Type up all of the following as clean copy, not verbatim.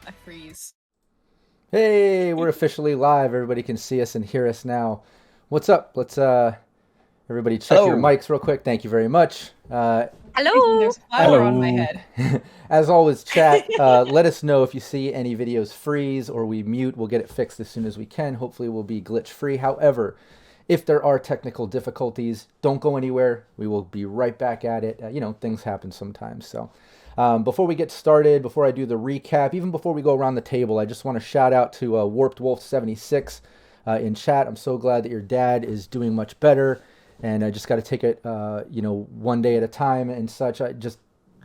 I freeze. Hey, we're officially live. Everybody can see us and hear us now. What's up? Let's everybody check your mics real quick. Thank you very much. Hello. There's fire on my head. As always, chat. Let us know if you see any videos freeze or we mute. We'll get it fixed as soon as we can. Hopefully, we'll be glitch free. However, if there are technical difficulties, don't go anywhere. We will be right back at it. Things happen sometimes. So, before we get started, before I do the recap, even before we go around the table, I just want to shout out to Warped Wolf 76 in chat. I'm so glad that your dad is doing much better. And I just got to take it, one day at a time and such. I just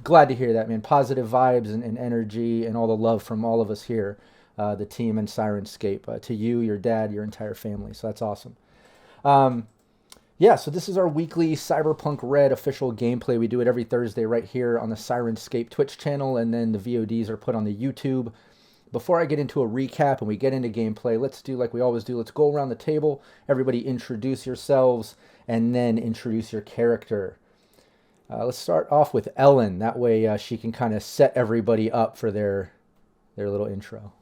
glad to hear that, man. Positive vibes and energy and all the love from all of us here, the team and Syrinscape, to you, your dad, your entire family. So that's awesome. So this is our weekly Cyberpunk Red official gameplay. We do it every Thursday right here on the Syrinscape Twitch channel, and then the VODs are put on the YouTube. Before I get into a recap and we get into gameplay, let's do like we always do. Let's go around the table. Everybody introduce yourselves and then introduce your character. Let's start off with Ellen. That way she can kind of set everybody up for their little intro.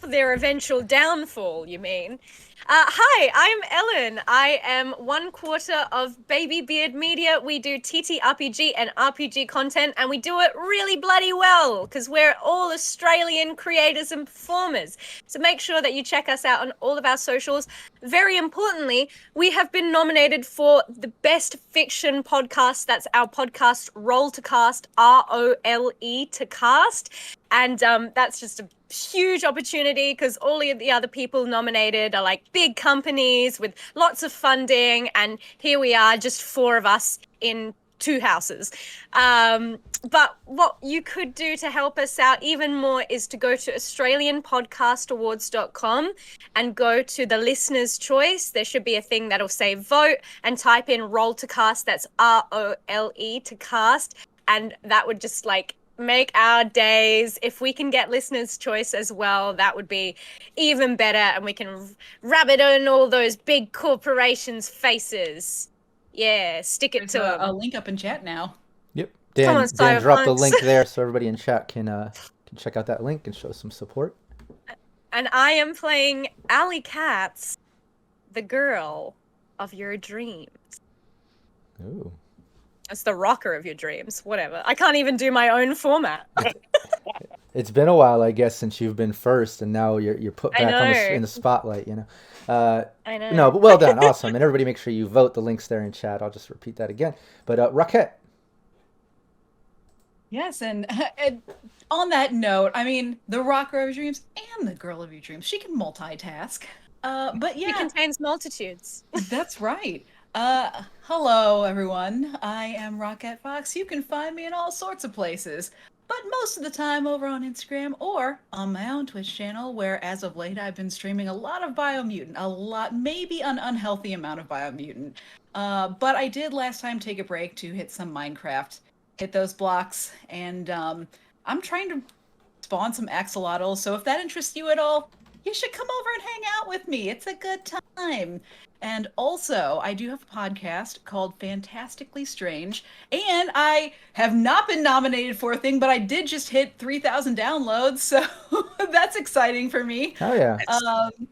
Their eventual downfall, you mean? Hi, I'm Ellen. I am 1/4 of Baby Beard Media. We do TTRPG and RPG content, and we do it really bloody well, because we're all Australian creators and performers. So make sure that you check us out on all of our socials. Very importantly, we have been nominated for the Best Fiction Podcast. That's our podcast, Roll to Cast, ROLE to Cast. And that's just a huge opportunity because all of the other people nominated are like big companies with lots of funding, and here we are, just 4 of us in 2 houses. But what you could do to help us out even more is to go to australianpodcastawards.com and go to the listener's choice. There should be a thing that'll say vote, and type in Roll to Cast. That's ROLE to Cast, and that would just make our days. If we can get listeners' choice as well, that would be even better, and we can rub it in all those big corporations' faces. Yeah, stick it to them. A link up in chat now. Yep. Dan dropped the link there so everybody in chat can check out that link and show some support. And I am playing Alley Katz, the girl of your dreams. Ooh. It's the rocker of your dreams. Whatever. I can't even do my own format. It's been a while, I guess, since you've been first, and now you're put back in the spotlight. I know. No, but well done, awesome, and everybody, make sure you vote. The links there in chat. I'll just repeat that again. But Rockette. Yes, and on that note, I mean, the rocker of your dreams and the girl of your dreams. She can multitask. But yeah, it contains multitudes. That's right. Hello everyone. I am Rockette Fox. You can find me in all sorts of places, but most of the time over on Instagram or on my own Twitch channel, where as of late I've been streaming a lot of Biomutant, maybe an unhealthy amount of Biomutant. But I did last time take a break to hit some Minecraft, hit those blocks, and I'm trying to spawn some axolotls. So if that interests you at all, you should come over and hang out with me. It's a good time. And also, I do have a podcast called Fantastically Strange, and I have not been nominated for a thing, but I did just hit 3,000 downloads, so that's exciting for me. Oh yeah. Um,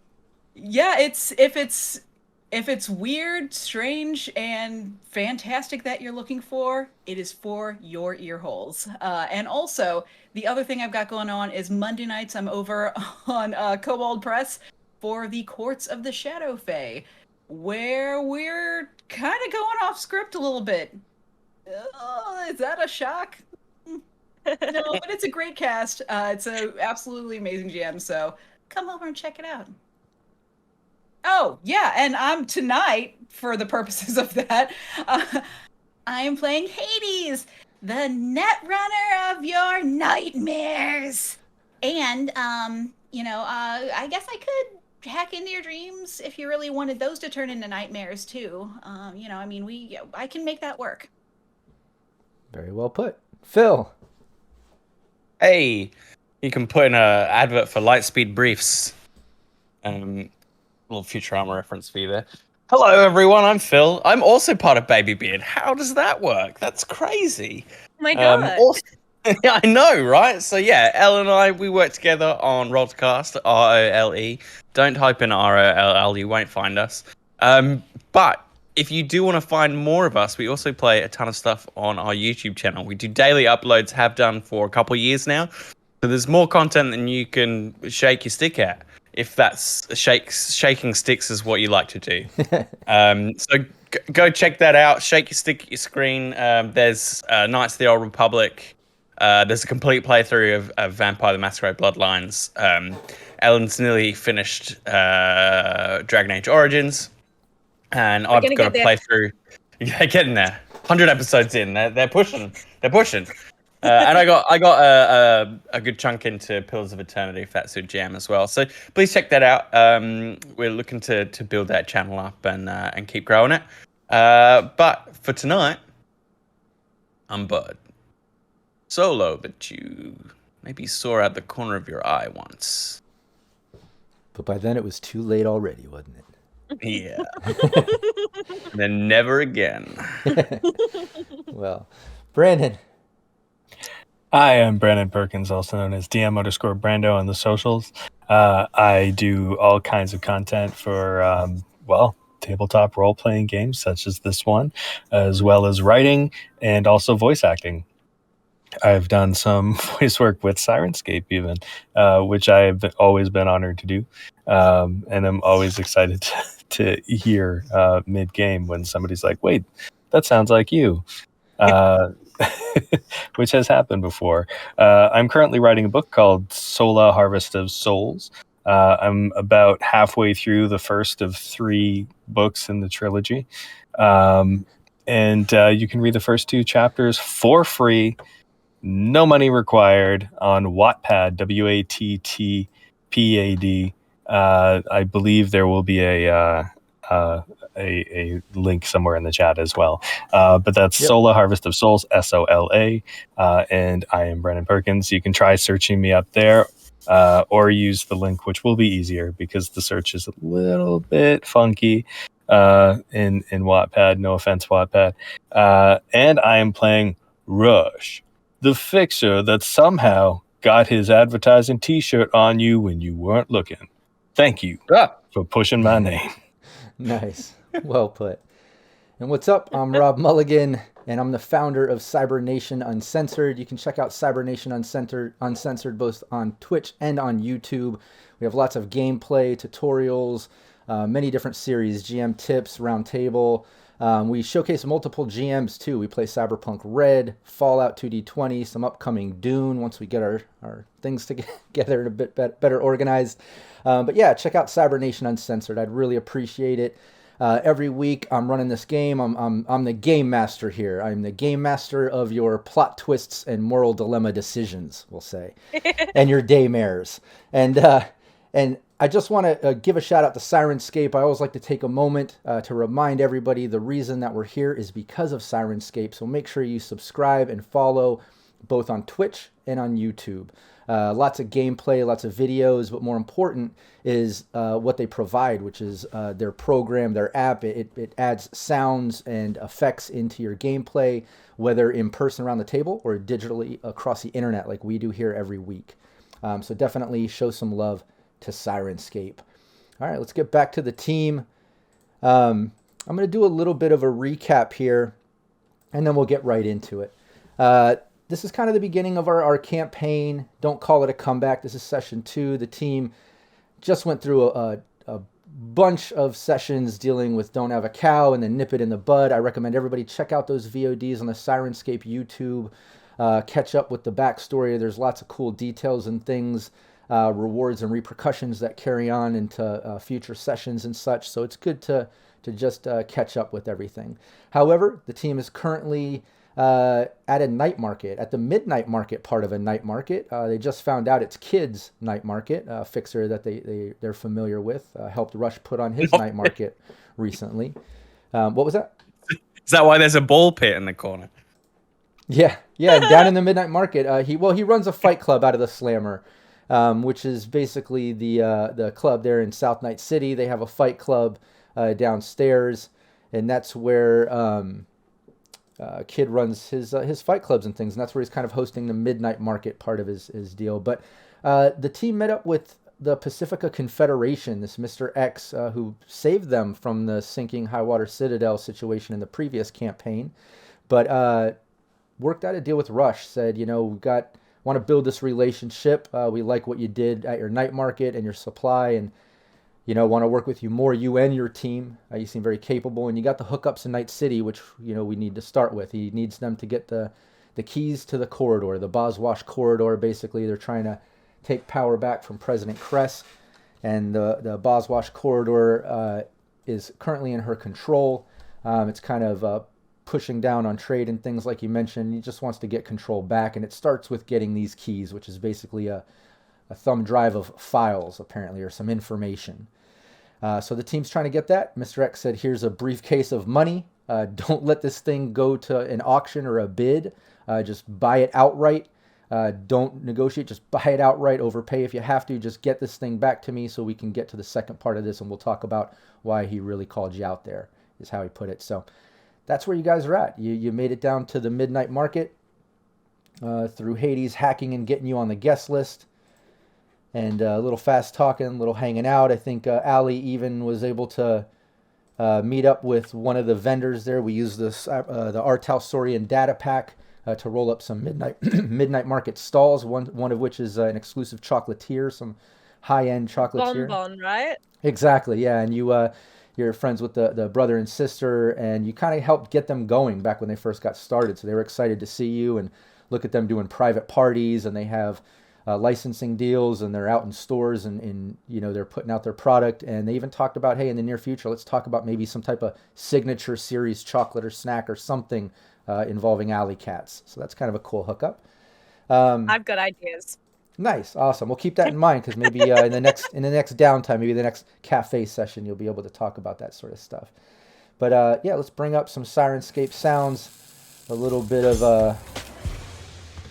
yeah, if it's weird, strange, and fantastic that you're looking for, it is for your ear holes. And also, the other thing I've got going on is Monday nights I'm over on Kobold Press for the Courts of the Shadow Fae, where we're kind of going off script a little bit. Is that a shock? No, but it's a great cast. It's a absolutely amazing jam, so come over and check it out. Oh, yeah, and I'm tonight, for the purposes of that, I am playing Hades, the Netrunner of your nightmares. And, I guess I could hack into your dreams if you really wanted those to turn into nightmares too. I can make that work. Very well put. Phil. Hey, you can put in a advert for Lightspeed Briefs. Little Futurama reference for you there. Hello, everyone. I'm Phil. I'm also part of Baby Beard. How does that work? That's crazy. Oh my god. Yeah, I know, right? So yeah, Elle and I, we work together on Rodcast, ROLE. Don't type in ROLL, you won't find us. But if you do want to find more of us, we also play a ton of stuff on our YouTube channel. We do daily uploads, have done for a couple of years now. So there's more content than you can shake your stick at, if that's shaking sticks is what you like to do. So go check that out. Shake your stick at your screen. There's Knights of the Old Republic. There's a complete playthrough of Vampire the Masquerade Bloodlines. Ellen's nearly finished Dragon Age Origins. And I've got a playthrough. Yeah, getting there. 100 episodes in. They're pushing. They're pushing. And I got a good chunk into Pillars of Eternity, if that's your jam as well. So please check that out. We're looking to build that channel up and keep growing it. But for tonight, I'm Bud. Solo that you maybe saw out the corner of your eye once. But by then it was too late already, wasn't it? Yeah. And then never again. Well, Brandon. I am Brandon Perkins, also known as DM_Brando on the socials. I do all kinds of content for, tabletop role-playing games such as this one, as well as writing and also voice acting. I've done some voice work with Syrinscape even, which I've always been honored to do. And I'm always excited to hear mid-game when somebody's like, wait, that sounds like you. Which has happened before. I'm currently writing a book called Sola Harvest of Souls. I'm about halfway through the first of 3 books in the trilogy. And you can read the first 2 chapters for free, no money required, on Wattpad, WATTPAD. I believe there will be a link somewhere in the chat as well. But that's Sola Harvest of Souls, SOLA. And I am Brandon Perkins. You can try searching me up there, or use the link, which will be easier because the search is a little bit funky in Wattpad. No offense, Wattpad. And I am playing Rush, the fixer that somehow got his advertising t-shirt on you when you weren't looking. Thank you for pushing my name. Nice. Well put. And what's up? I'm Rob Mulligan, and I'm the founder of Cybernation Uncensored. You can check out Cybernation Uncensored both on Twitch and on YouTube. We have lots of gameplay, tutorials, many different series, GM tips, roundtable. We showcase multiple GMs too. We play Cyberpunk Red, Fallout 2D20, some upcoming Dune once we get our things together a bit better organized. But yeah, check out Cybernation Uncensored. I'd really appreciate it. Every week I'm running this game. I'm the game master here. I'm the game master of your plot twists and moral dilemma decisions, we'll say, and your daymares. And I just want to give a shout out to Syrinscape. I always like to take a moment to remind everybody the reason that we're here is because of Syrinscape. So make sure you subscribe and follow both on Twitch and on YouTube. Lots of gameplay, lots of videos, but more important is what they provide, which is their program, their app. It adds sounds and effects into your gameplay, whether in person around the table or digitally across the internet like we do here every week. So definitely show some love to Syrinscape. All right, let's get back to the team. I'm going to do a little bit of a recap here, and then we'll get right into it. This is kind of the beginning of our campaign. Don't call it a comeback. This is session 2. The team just went through a bunch of sessions dealing with Don't Have a Cow and then Nip It in the Bud. I recommend everybody check out those VODs on the Syrinscape YouTube. Catch up with the backstory. There's lots of cool details and things, rewards and repercussions that carry on into future sessions and such. So it's good to just catch up with everything. However, the team is currently at a night market, at the midnight market part of a night market. They just found out it's kids' night market. Fixer that they're familiar with helped Rush put on his night market recently. What was that? Is that why there's a ball pit in the corner? Yeah, down in the midnight market. He runs a fight club out of the Slammer, which is basically the club there in South Night City. They have a fight club downstairs, and that's where Kid runs his fight clubs and things, and that's where he's kind of hosting the midnight market part of his deal. But the team met up with the Pacifica Confederation, this Mr. X, who saved them from the sinking Highwater Citadel situation in the previous campaign, but worked out a deal with Rush, said, we want to build this relationship. We like what you did at your night market and your supply, and want to work with you more, you and your team. You seem very capable, and you got the hookups in Night City, which, we need to start with. He needs them to get the keys to the corridor, the Boswash corridor. Basically, they're trying to take power back from President Kress, and the Boswash corridor is currently in her control. It's kind of pushing down on trade and things like you mentioned. He just wants to get control back, and it starts with getting these keys, which is basically a thumb drive of files, apparently, or some information. So the team's trying to get that. Mr. X said, here's a briefcase of money. Don't let this thing go to an auction or a bid. Just buy it outright. Don't negotiate. Just buy it outright. Overpay if you have to. Just get this thing back to me so we can get to the second part of this, and we'll talk about why he really called you out there, is how he put it. So that's where you guys are at. You made it down to the midnight market through Hades hacking and getting you on the guest list. And a little fast talking, a little hanging out. I think Allie even was able to meet up with one of the vendors there. We used the Artausorian data pack to roll up some midnight market stalls. One of which is an exclusive chocolatier, some high-end chocolatier. Bonbon, right? Exactly, yeah. And you're friends with the brother and sister, and you kind of helped get them going back when they first got started. So they were excited to see you and look at them doing private parties, and they have licensing deals, and they're out in stores, and they're putting out their product. And they even talked about, hey, in the near future, let's talk about maybe some type of signature series chocolate or snack or something involving Alley Cats. So that's kind of a cool hookup. I've got ideas. Nice, awesome. We'll keep that in mind, because maybe in the next downtime, maybe the next cafe session, you'll be able to talk about that sort of stuff. But let's bring up some Syrinscape sounds, a little bit of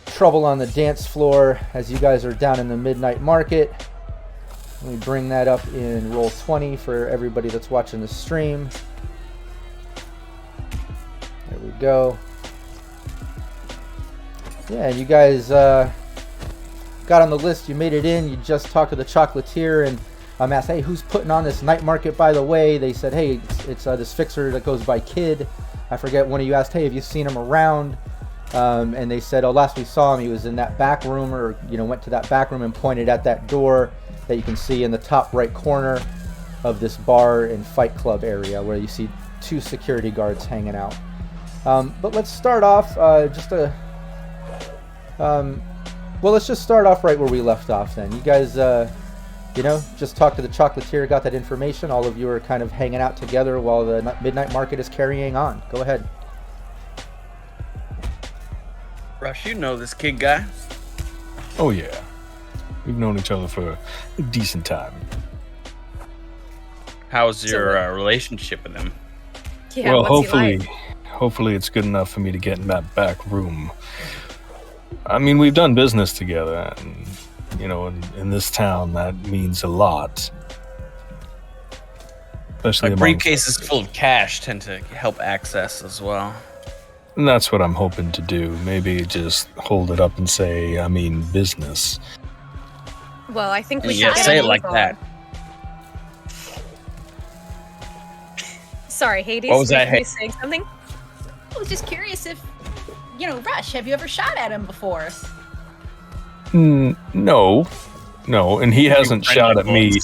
trouble on the dance floor as you guys are down in the midnight market. Let me bring that up in roll 20 for everybody that's watching the stream. There we go. Yeah, you guys got on the list. You made it in. You just talked to the chocolatier, and I'm asked, hey, who's putting on this night market, by the way? They said, hey, it's this fixer that goes by Kid. I forget, one of you asked, hey, have you seen him around? And they said, last we saw him, he was in that back room, or, went to that back room and pointed at that door that you can see in the top right corner of this bar and fight club area, where you see 2 security guards hanging out. But let's start off let's just start off right where we left off then. You guys, just talked to the chocolatier, got that information. All of you are kind of hanging out together while the midnight market is carrying on. Go ahead. Rush, you know this kid guy. Oh, yeah. We've known each other for a decent time. How's your relationship with him? Yeah, well, what's he like? hopefully it's good enough for me to get in that back room. I mean, we've done business together, and in this town, that means a lot. Especially Like among briefcases soldiers. full of cash tend to help access as well. And that's what I'm hoping to do. Maybe just hold it up and say, I mean, business. Well, I think we Yeah, should say it move like on. that. Sorry, Hades. What was that, were you saying something? I was just curious if, Rush, have you ever shot at him before? No, and he hasn't shot at me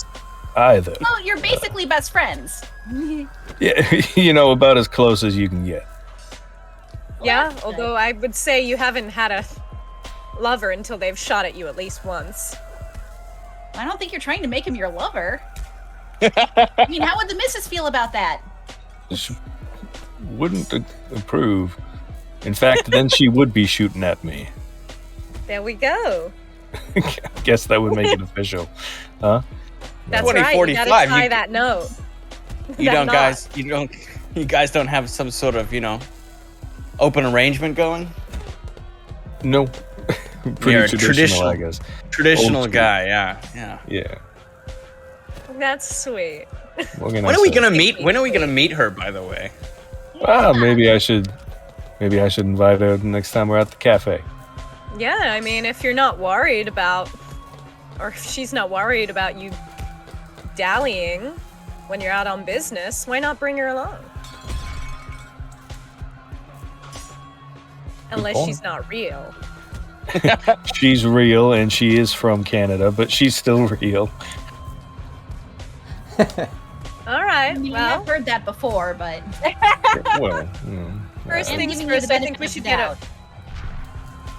either. Well, you're basically best friends. Yeah, about as close as you can get. Yeah, that's although I would say you haven't had a lover until they've shot at you at least once. I don't think you're trying to make him your lover. I mean, how would the missus feel about that? She wouldn't approve. In fact, then she would be shooting at me. There we go. Guess that would make it official, huh? That's 20, right. You 45, gotta tie you- that note. You That don't, knot. guys. You guys don't have some sort of, open arrangement going. No. Pretty You're a traditional, I guess. Traditional Old school. guy. Yeah. Yeah. That's sweet. What can I When are we say? gonna meet? When are we gonna meet her? By the way. Maybe I should invite her next time we're at the cafe. Yeah, I mean, if you're not worried about, or if she's not worried about you dallying when you're out on business, why not bring her along? Unless point. she's not real. She's real and she is from Canada, but she's still real. All right, I mean, well, I've heard that before, but Well, first I'm things giving you first, the I think benefit we of should the get doubt.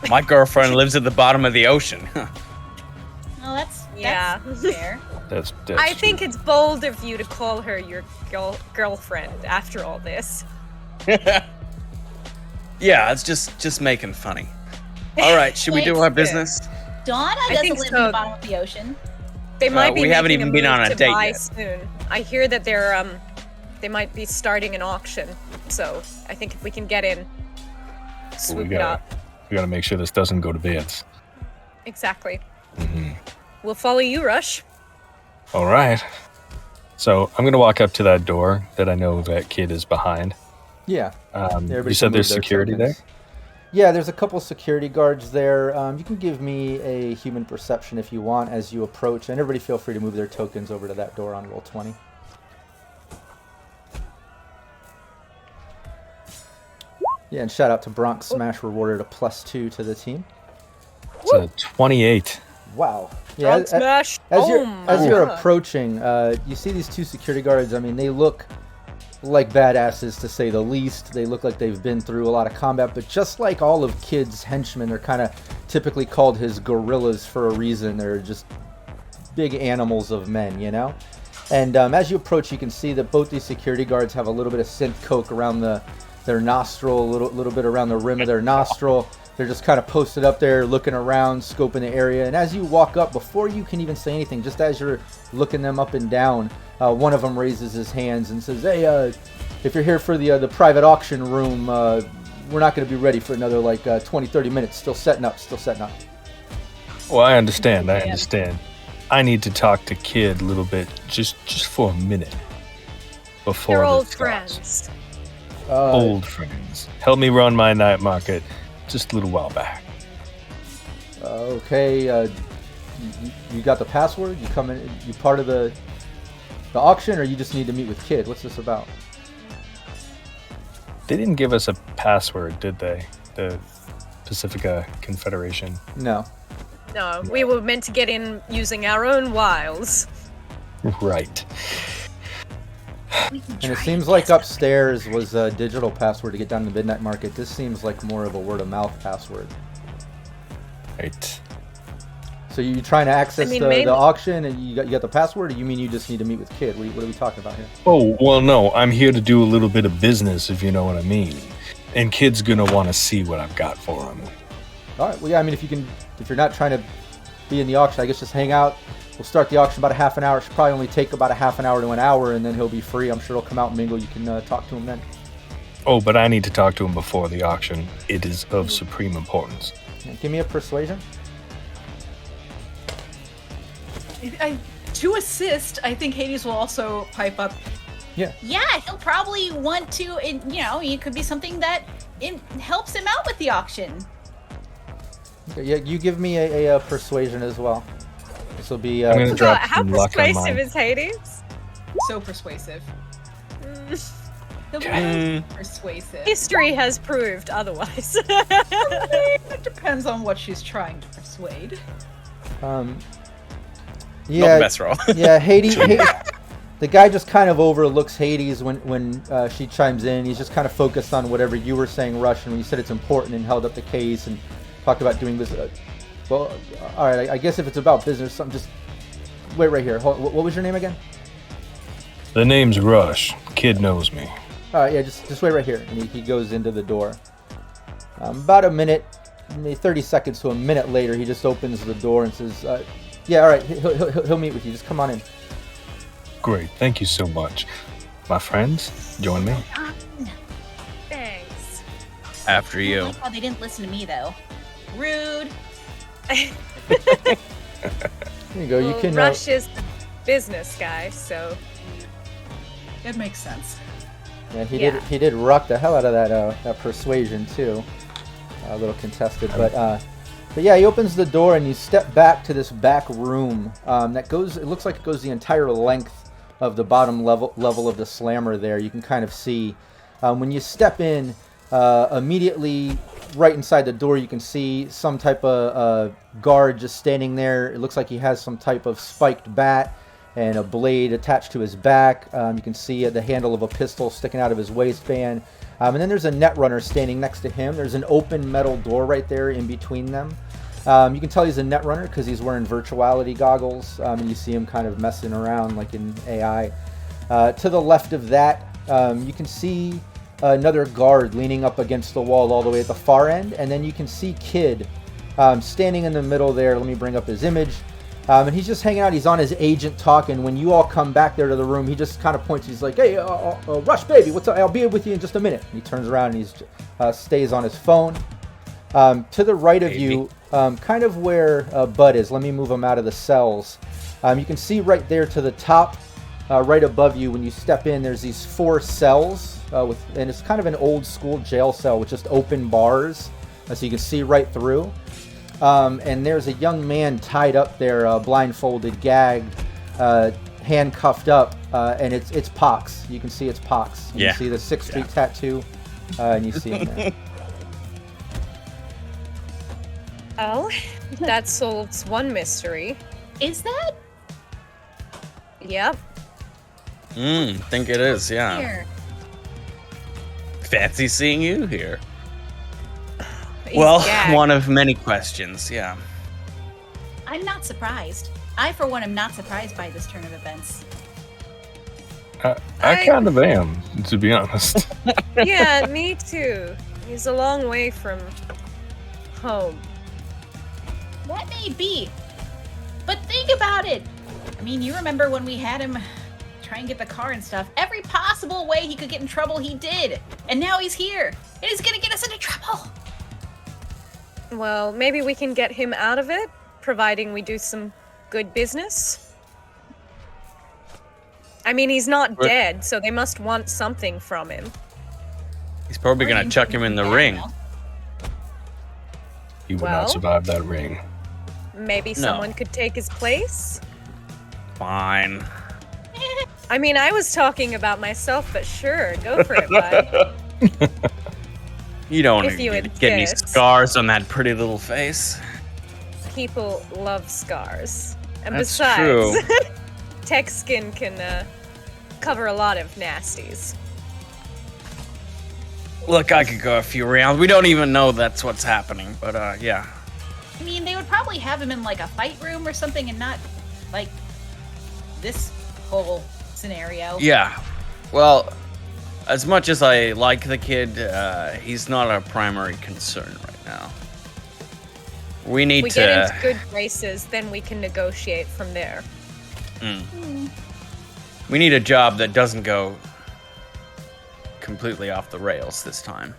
My girlfriend lives at the bottom of the ocean. Well, that's Yeah. fair. that's I think it's bold of you to call her your girlfriend after all this. Yeah, it's just making funny. All right, should we do our business? Donna I doesn't think live so. in the bottom of the ocean. They might be we haven't making even a been move on a to date buy yet. soon. I hear that they might be starting an auction. So I think if we can get in, swoop it up. We gotta make sure this doesn't go to bids. Exactly. Mm-hmm. We'll follow you, Rush. All right. So I'm gonna walk up to that door that I know that kid is behind. Yeah. Everybody You said can there's move their security there? tokens. Yeah, there's a couple security guards there. You can give me a human perception if you want as you approach, and everybody feel free to move their tokens over to that door on roll 20. Yeah, and shout out to Bronx Smash rewarded a +2 to the team. It's a 28. Wow. Frog smash. As you're Boom. as you're approaching, you see these two security guards. I mean, they look like badasses to say the least. They look like they've been through a lot of combat, but just like all of Kid's henchmen, they're kind of typically called his gorillas for a reason. They're just big animals of men, you know? And as you approach, you can see that both these security guards have a little bit of synth coke around their nostril, a little bit around the rim of their nostril. They're just kind of posted up there, looking around, scoping the area. And as you walk up, before you can even say anything, just as you're looking them up and down, one of them raises his hands and says, "Hey, if you're here for the private auction room, we're not going to be ready for another 20, 30 minutes. Still setting up. Well, I understand. I need to talk to Kid a little bit, just for a minute. Before They're this old starts. friends. Old friends. Helped me run my night market just a little while back. Okay, you got the password? You come in? You part of the auction, or you just need to meet with Kid? What's this about? They didn't give us a password, did they? The Pacifica Confederation. No. No, we were meant to get in using our own wiles. Right. And it seems like upstairs was a digital password to get down to the Midnight Market. This seems like more of a word-of-mouth password. Right. So you trying to access mean, the mainly- auction, and you got the password, or you mean you just need to meet with Kid? What are we talking about here? Oh, well, no. I'm here to do a little bit of business, if you know what I mean. And Kid's gonna want to see what I've got for him. All right. Well, yeah. I mean, if you're not trying to be in the auction, I guess just hang out. We'll start the auction about a half an hour. It should probably only take about a half an hour to an hour, and then he'll be free. I'm sure he'll come out and mingle. You can talk to him then. Oh, but I need to talk to him before the auction. It is of supreme importance. Give me a persuasion. To assist, I think Hades will also pipe up. Yeah. Yeah, he'll probably want to, it could be something that helps him out with the auction. Okay, yeah, you give me a persuasion as well. This will be. I'm gonna drop How some luck on persuasive mine. is Hades? So persuasive. He'll Mm. be persuasive. History has proved otherwise. It depends on what she's trying to persuade. Not the Yeah, best roll. yeah. Hades. The guy just kind of overlooks Hades when she chimes in. He's just kind of focused on whatever you were saying, Rush, and when you said it's important and held up the case and talked about doing this. Well, all right. I guess if it's about business, something just wait right here. What was your name again? The name's Rush. Kid knows me. All right, yeah, just wait right here. And he goes into the door. About a minute, maybe 30 seconds to a minute later, he just opens the door and says, "Yeah, all right, he'll meet with you. Just come on in." Great, thank you so much. My friends, join me. Thanks. After you. Oh, they didn't listen to me though. Rude. There you go. You Well, can. Rush is the business guy, so That makes sense. Yeah, Yeah. he did rock the hell out of that persuasion too. A little contested, but yeah, he opens the door and you step back to this back room that goes. It looks like it goes the entire length of the bottom level of the slammer. There, you can kind of see when you step in. Immediately, right inside the door, you can see some type of guard just standing there. It looks like he has some type of spiked bat and a blade attached to his back. You can see the handle of a pistol sticking out of his waistband. And then there's a Netrunner standing next to him. There's an open metal door right there in between them. You can tell he's a Netrunner because he's wearing virtuality goggles. And you see him kind of messing around like in AI. To the left of that, you can see another guard leaning up against the wall all the way at the far end. And then you can see Kid standing in the middle there. Let me bring up his image. And he's just hanging out. He's on his agent talking. When you all come back there to the room, he just kind of points. He's like, "Hey, Rush, baby, what's up? I'll be with you in just a minute." And he turns around and he stays on his phone. To the right of you, kind of where Bud is. Let me move him out of the cells. You can see right there to the top, right above you, when you step in, there's these 4 cells. And it's kind of an old school jail cell with just open bars. So you can see right through. And there's a young man tied up there, blindfolded, gagged, handcuffed up, and it's Pox. You can see it's Pox. You Yeah. can see the 6th Street tattoo, and you see him there. oh, that solves one mystery. Is that Yep. Think it is, yeah. here? Fancy seeing you here. He's Well, gagged. one of many questions, yeah. I'm not surprised. I, for one, am not surprised by this turn of events. I kind of am, to be honest. Yeah, me too. He's a long way from home. That may be. But think about it. I mean, you remember when we had him try and get the car and stuff. Every possible way he could get in trouble, he did. And now he's here. And he's gonna get us into trouble. Well, maybe we can get him out of it, providing we do some good business. I mean, he's not But- dead, so they must want something from him. He's probably Or gonna you chuck can him in do the that ring. now. He would Well? not survive that ring. Maybe No. someone could take his place? Fine. I mean, I was talking about myself, but sure, go for it, bud. You don't If you get any insist. scars on that pretty little face. People love scars. And That's besides, true. tech skin can cover a lot of nasties. Look, I could go a few rounds. We don't even know that's what's happening, but yeah. I mean, they would probably have him in like a fight room or something and not like this whole scenario. Yeah. Well, as much as I like the kid, he's not our primary concern right now. We need We to. get into good graces, then we can negotiate from there. We need a job that doesn't go completely off the rails this time.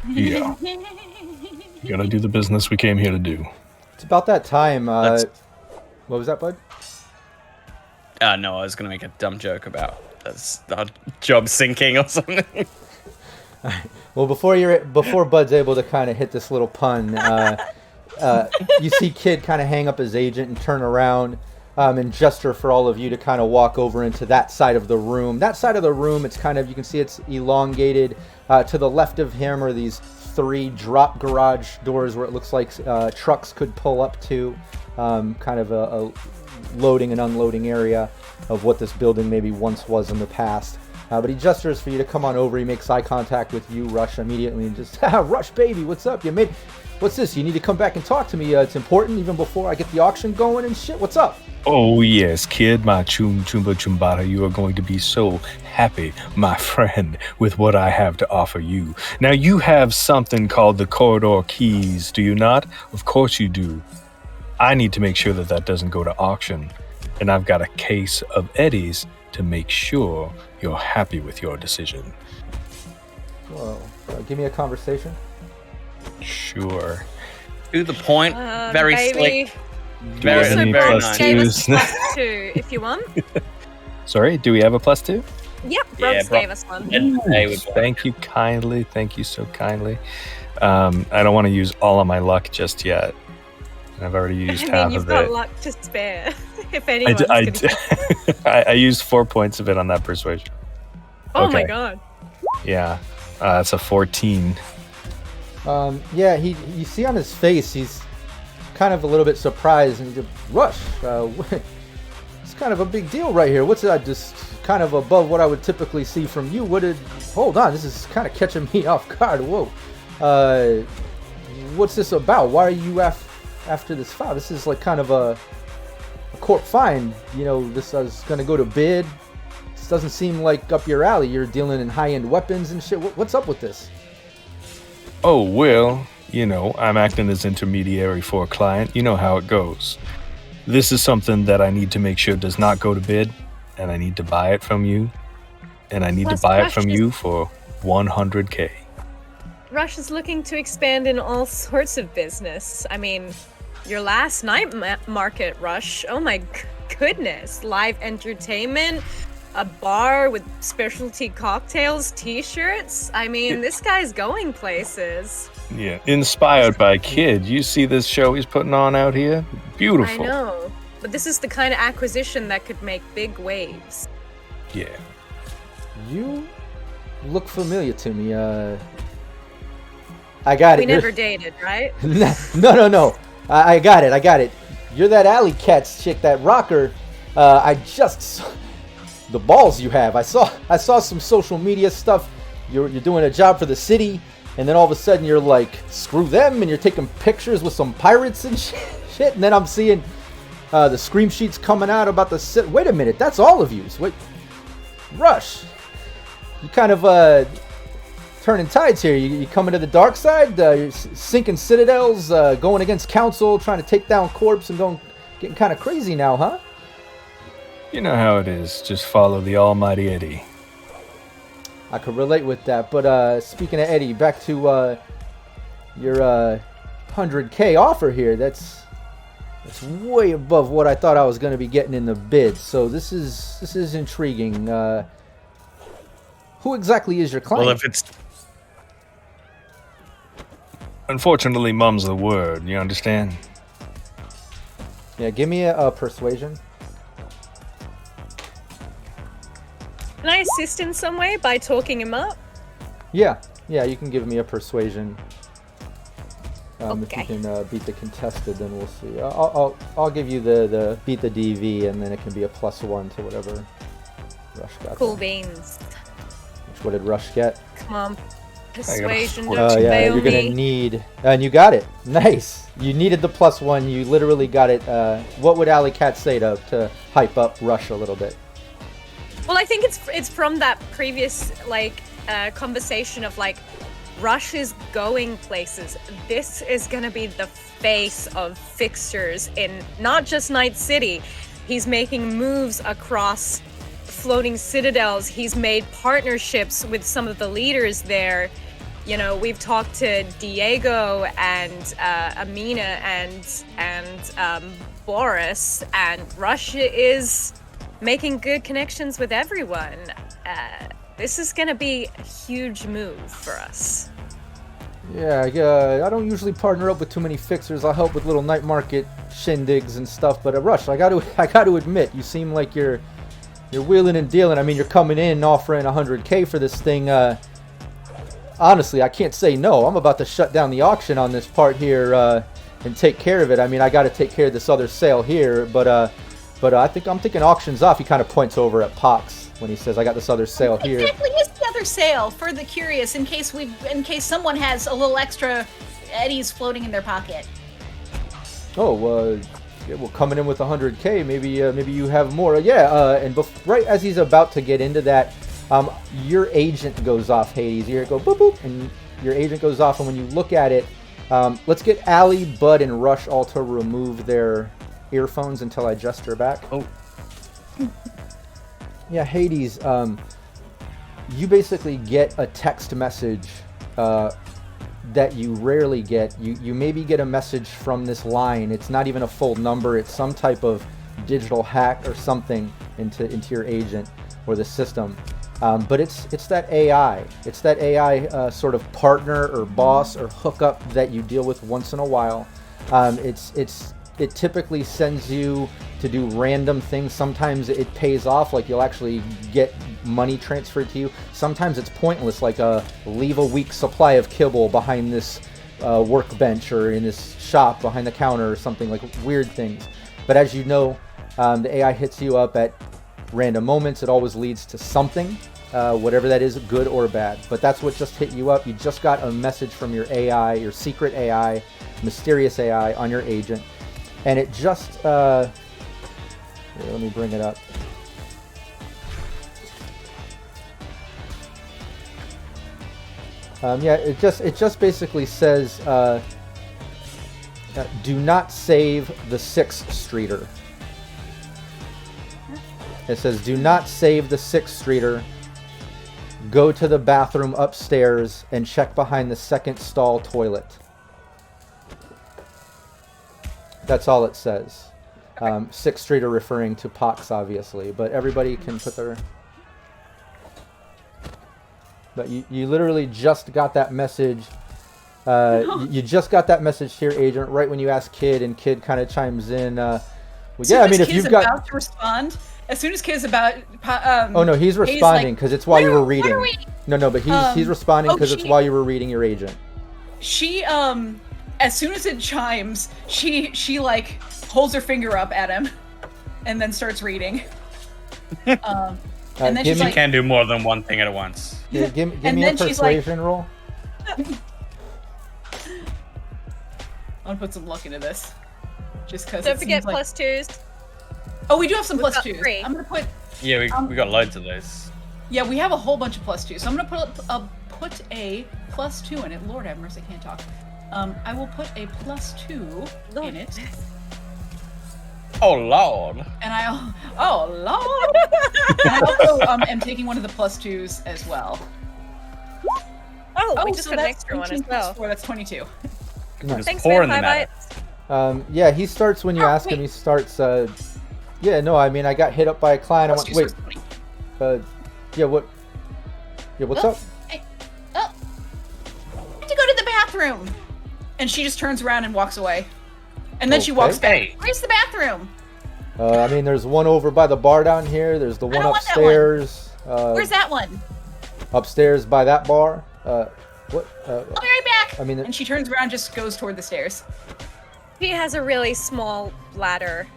Yeah. We gotta do the business we came here to do. It's about that time. Let's- What was that, bud? No, I was gonna make a dumb joke about our job sinking or something. Well, before Bud's able to kind of hit this little pun, you see Kid kind of hang up his agent and turn around and gesture for all of you to kind of walk over into that side of the room. That side of the room, it's kind of, you can see it's elongated. To the left of him are these 3 drop garage doors where it looks like trucks could pull up to, kind of a loading and unloading area of what this building maybe once was in the past. But he gestures for you to come on over. He makes eye contact with you, Rush, immediately, and just, Rush, baby, what's up? What's this? You need to come back and talk to me. It's important, even before I get the auction going and shit. What's up? Oh yes, Kid, my chumba chumbata, you are going to be so happy, my friend, with what I have to offer you. Now you have something called the corridor keys, do you not? Of course you do. I need to make sure that doesn't go to auction, and I've got a case of Eddie's to make sure you're happy with your decision. Whoa. Give me a conversation. Sure. To the point, very baby. slick. Very, Also, any very Rob plus nice. gave us twos? +2 if you want. Sorry, do we have a +2? Yep, Yeah, Rob's Rob- gave us one. Hey, with Thank you kindly. Thank you so kindly. I don't want to use all of my luck just yet. I've already used I half mean, you've of got it. luck to spare. If I, anyone's d- I, gonna d- be- I used 4 points of it on that persuasion. Oh my okay. god. Yeah, that's a 14. Yeah, you see on his face, he's kind of a little bit surprised, and he's like, Rush, it's kind of a big deal right here. What's that? Just kind of above what I would typically see from you. Hold on, this is kind of catching me off guard. Whoa. What's this about? Why are you after this file? This is like kind of a court fine. You know, this is going to go to bid. This doesn't seem like up your alley. You're dealing in high-end weapons and shit. What's up with this? Oh, well, you know, I'm acting as intermediary for a client. You know how it goes. This is something that I need to make sure does not go to bid, and I need to buy it from you. And I need Plus, to buy it Rush from is- you for 100K. Rush is looking to expand in all sorts of business. I mean, your last night market, Rush. Oh my goodness. Live entertainment, a bar with specialty cocktails, t-shirts. I mean, this guy's going places. Yeah, inspired by Kid. You see this show he's putting on out here? Beautiful. I know. But this is the kind of acquisition that could make big waves. Yeah. You look familiar to me. I got We it. never dated, right? No. I got it. You're that alley cats chick, that rocker. I just the balls you have. I saw some social media stuff. You're doing a job for the city, and then all of a sudden you're like, screw them, and you're taking pictures with some pirates and shit. And then I'm seeing the scream sheets coming out about the. Wait a minute, that's all of you. Wait, Rush. You kind of turning tides here. You coming to the dark side? You're sinking citadels, going against council, trying to take down corps, and getting kind of crazy now, huh? You know how it is. Just follow the almighty Eddie. I could relate with that. But speaking of Eddie, back to your 100K offer here. That's way above what I thought I was going to be getting in the bid. So this is intriguing. Who exactly is your client? Well, if it's Unfortunately, mum's the word. You understand? Yeah, give me a persuasion. Can I assist in some way by talking him up? Yeah, you can give me a persuasion. If Okay. you can beat the contested, then we'll see. I'll give you the beat the DV, and then it can be a +1 to whatever Rush got. Cool there. beans. What did Rush get? Come on. Persuasion, Oh, don't Yeah, fail you're gonna me. need, and you got it. Nice. You needed the +1. You literally got it. What would Alley Cat say to hype up Rush a little bit? Well, I think it's from that previous conversation of like Rush is going places. This is gonna be the face of fixtures in not just Night City. He's making moves across floating citadels. He's made partnerships with some of the leaders there. You know, we've talked to Diego and Amina and Boris, and Russia is making good connections with everyone. This is gonna be a huge move for us. Yeah, I don't usually partner up with too many fixers. I'll help with little night market shindigs and stuff. But Rush, I got to admit, you seem like you're wheeling and dealing. I mean, you're coming in offering 100K for this thing. Honestly, I can't say no. I'm about to shut down the auction on this part here and take care of it. I mean, I got to take care of this other sale here, but I'm thinking auction's off. He kind of points over at Pox when he says, "I got this other sale here." Exactly, is the other sale for the curious, in case someone has a little extra eddies floating in their pocket. Oh, yeah, well, coming in with 100K, maybe you have more. Yeah, and right as he's about to get into that, your agent goes off, Hades. You hear it go boop boop, and your agent goes off. And when you look at it, let's get Allie, Bud, and Rush all to remove their earphones until I gesture back. Oh. Yeah, Hades, you basically get a text message that you rarely get. You maybe get a message from this line. It's not even a full number. It's some type of digital hack or something into your agent or the system. But it's that AI. It's that AI sort of partner or boss or hookup that you deal with once in a while. It typically sends you to do random things. Sometimes it pays off, like you'll actually get money transferred to you. Sometimes it's pointless, like leave a week's supply of kibble behind this workbench or in this shop behind the counter or something, like weird things. But as you know, the AI hits you up at random moments. It always leads to something, whatever that is, good or bad. But that's what just hit you up. You just got a message from your AI, your secret AI, mysterious AI on your agent. And it just, here, let me bring it up. Yeah, it just basically says, do not save the 6th Streeter. It says, do not save the 6th Streeter. Go to the bathroom upstairs and check behind the 2nd stall toilet. That's all it says. 6th Streeter referring to Pox, obviously, but everybody can put their... But you literally just got that message. You just got that message to your agent right when you ask Kid, and Kid kind of chimes in. Well, yeah, I mean, if you've got... about to respond, as soon as Kid's about... oh, no, he's responding because it's while you were reading. No, but he's responding because it's while you were reading your agent. She, as soon as it chimes, she like holds her finger up at him, and then starts reading. And then she's you like, can do more than one thing at once. Yeah, give me a persuasion roll. I'm gonna put some luck into this, just because. Don't forget plus twos. Oh, we do have some We've plus got twos. 3. I'm gonna put. Yeah, we got loads of those. Yeah, we have a whole bunch of plus twos. So I'm gonna put a plus 2 in it. Lord have mercy, I can't talk. I will put a plus 2 in it. Oh lord. And oh lord. And I also am taking one of the plus 2s as well. Oh, we just so got an that's extra one 18 as well. plus 4, that's 22. Nice. Thanks, Pour man. in the High matter. bites. Yeah, he starts when you ask him. He starts. Yeah, no, I mean, I got hit up by a client. I Plus went, 2 wait. is 20. Yeah, what? Yeah, what's up? I have to go to the bathroom. And she just turns around and walks away. And then she walks back. Hey. Where's the bathroom? I mean, there's one over by the bar down here. There's the one don't want that one. upstairs. Where's that one? Upstairs by that bar. What? I'll be right back. I mean, and she turns around, just goes toward the stairs. He has a really small ladder.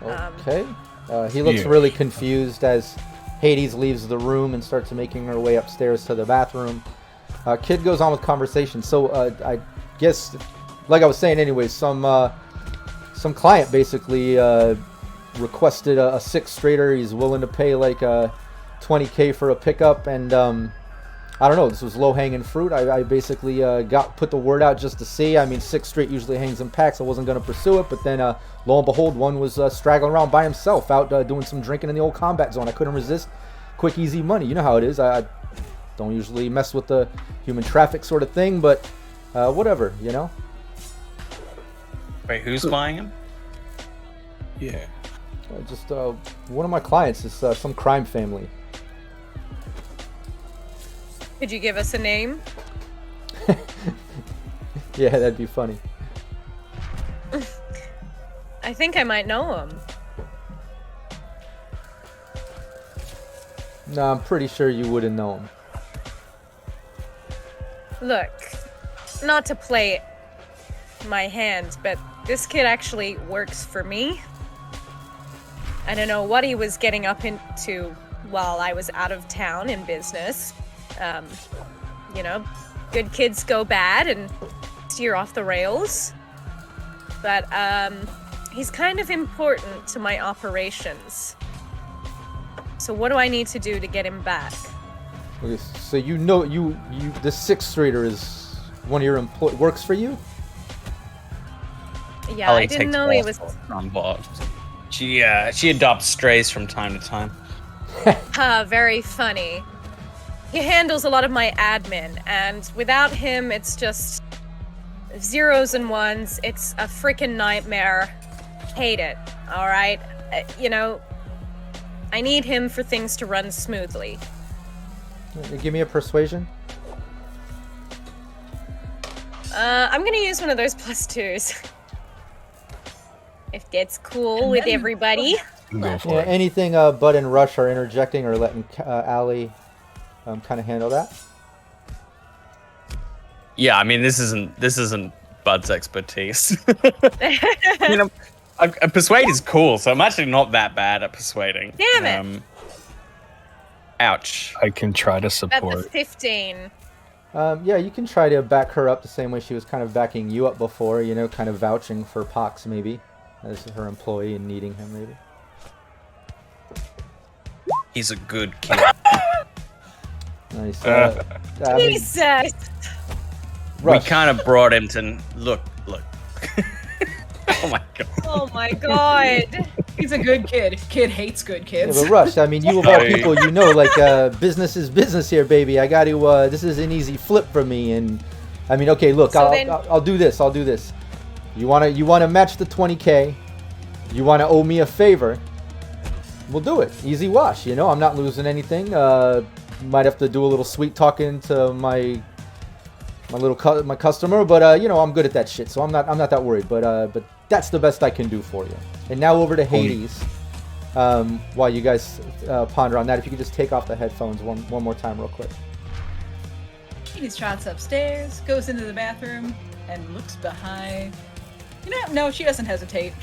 Okay. He looks Yeah. really confused as Hades leaves the room and starts making her way upstairs to the bathroom. Kid goes on with conversation. So I guess, like I was saying, anyways, some client basically requested a 6th Streeter. He's willing to pay like 20K for a pickup, and I don't know. This was low-hanging fruit. I basically put the word out just to see. I mean, 6th Street usually hangs in packs. I wasn't going to pursue it, but then lo and behold, one was straggling around by himself, out doing some drinking in the old combat zone. I couldn't resist. Quick, easy money. You know how it is. I don't usually mess with the human traffic sort of thing, but whatever, you know. Wait, who's buying him? Yeah. Just one of my clients is some crime family. Could you give us a name? Yeah, that'd be funny. I think I might know him. No, I'm pretty sure you wouldn't know him. Look, not to play my hand, but this kid actually works for me. I don't know what he was getting up into while I was out of town in business. You know, good kids go bad and steer off the rails. But he's kind of important to my operations. So what do I need to do to get him back? Okay, so you know the Sixth Streeter is one of your works for you? Yeah, I didn't know he was. On board. She adopts strays from time to time. Very funny. He handles a lot of my admin, and without him, it's just zeros and ones. It's a freaking nightmare. Hate it. All right, you know, I need him for things to run smoothly. Give me a persuasion. I'm gonna use one of those +2s. If that's cool with everybody. Go for Yeah, it. anything Bud and Rush are interjecting or letting Allie kind of handle that. Yeah, I mean this isn't Bud's expertise. You know, persuade is cool, so I'm actually not that bad at persuading. Damn it! Ouch. I can try to At the support. 15. Yeah, you can try to back her up the same way she was kind of backing you up before, you know, kind of vouching for Pox maybe, as her employee and needing him maybe. He's a good kid. Nice. I mean, Jesus! We Rush, kind of brought him to look. Oh my god. Oh my god. He's a good kid. Kid hates good yeah, kids. but Rush, I mean, you of all Sorry. people, you know, like, business is business here, baby. I got to, this is an easy flip for me, and, I mean, okay, look, So I'll do this, You wanna match the 20K, you wanna owe me a favor, we'll do it. Easy wash, you know, I'm not losing anything. Might have to do a little sweet talking to my customer, but, you know, I'm good at that shit, so I'm not that worried, but that's the best I can do for you. And now over to Hades. While you guys ponder on that, if you could just take off the headphones one more time real quick. He trots upstairs, goes into the bathroom, and looks behind. You know, no, she doesn't hesitate.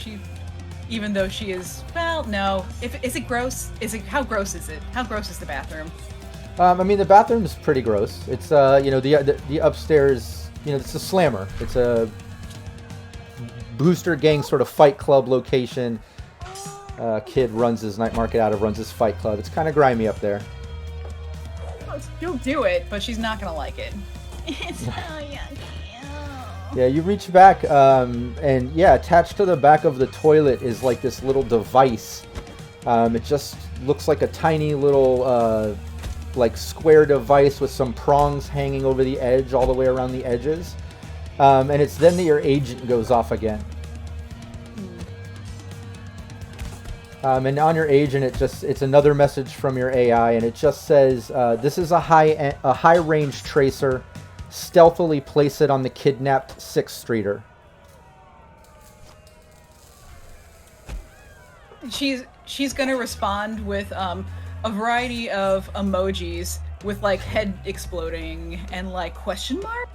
Even though she is, well, no. Is it gross? How gross is it? How gross is the bathroom? I mean, the bathroom is pretty gross. It's you know, the upstairs, you know, it's a slammer. It's a booster gang sort of fight club location. Kid runs his night market out of, runs his fight club. It's kind of grimy up there. Well, she'll do it, but she's not gonna like it. It's so yucky. Yeah, you reach back, and yeah, attached to the back of the toilet is like this little device. It just looks like a tiny little, like square device with some prongs hanging over the edge, all the way around the edges. And it's then that your agent goes off again. And on your agent, it's another message from your AI, and it just says, "This is a high range tracer. Stealthily place it on the kidnapped Sixth Streeter." She's gonna respond with a variety of emojis with like head exploding and like question mark.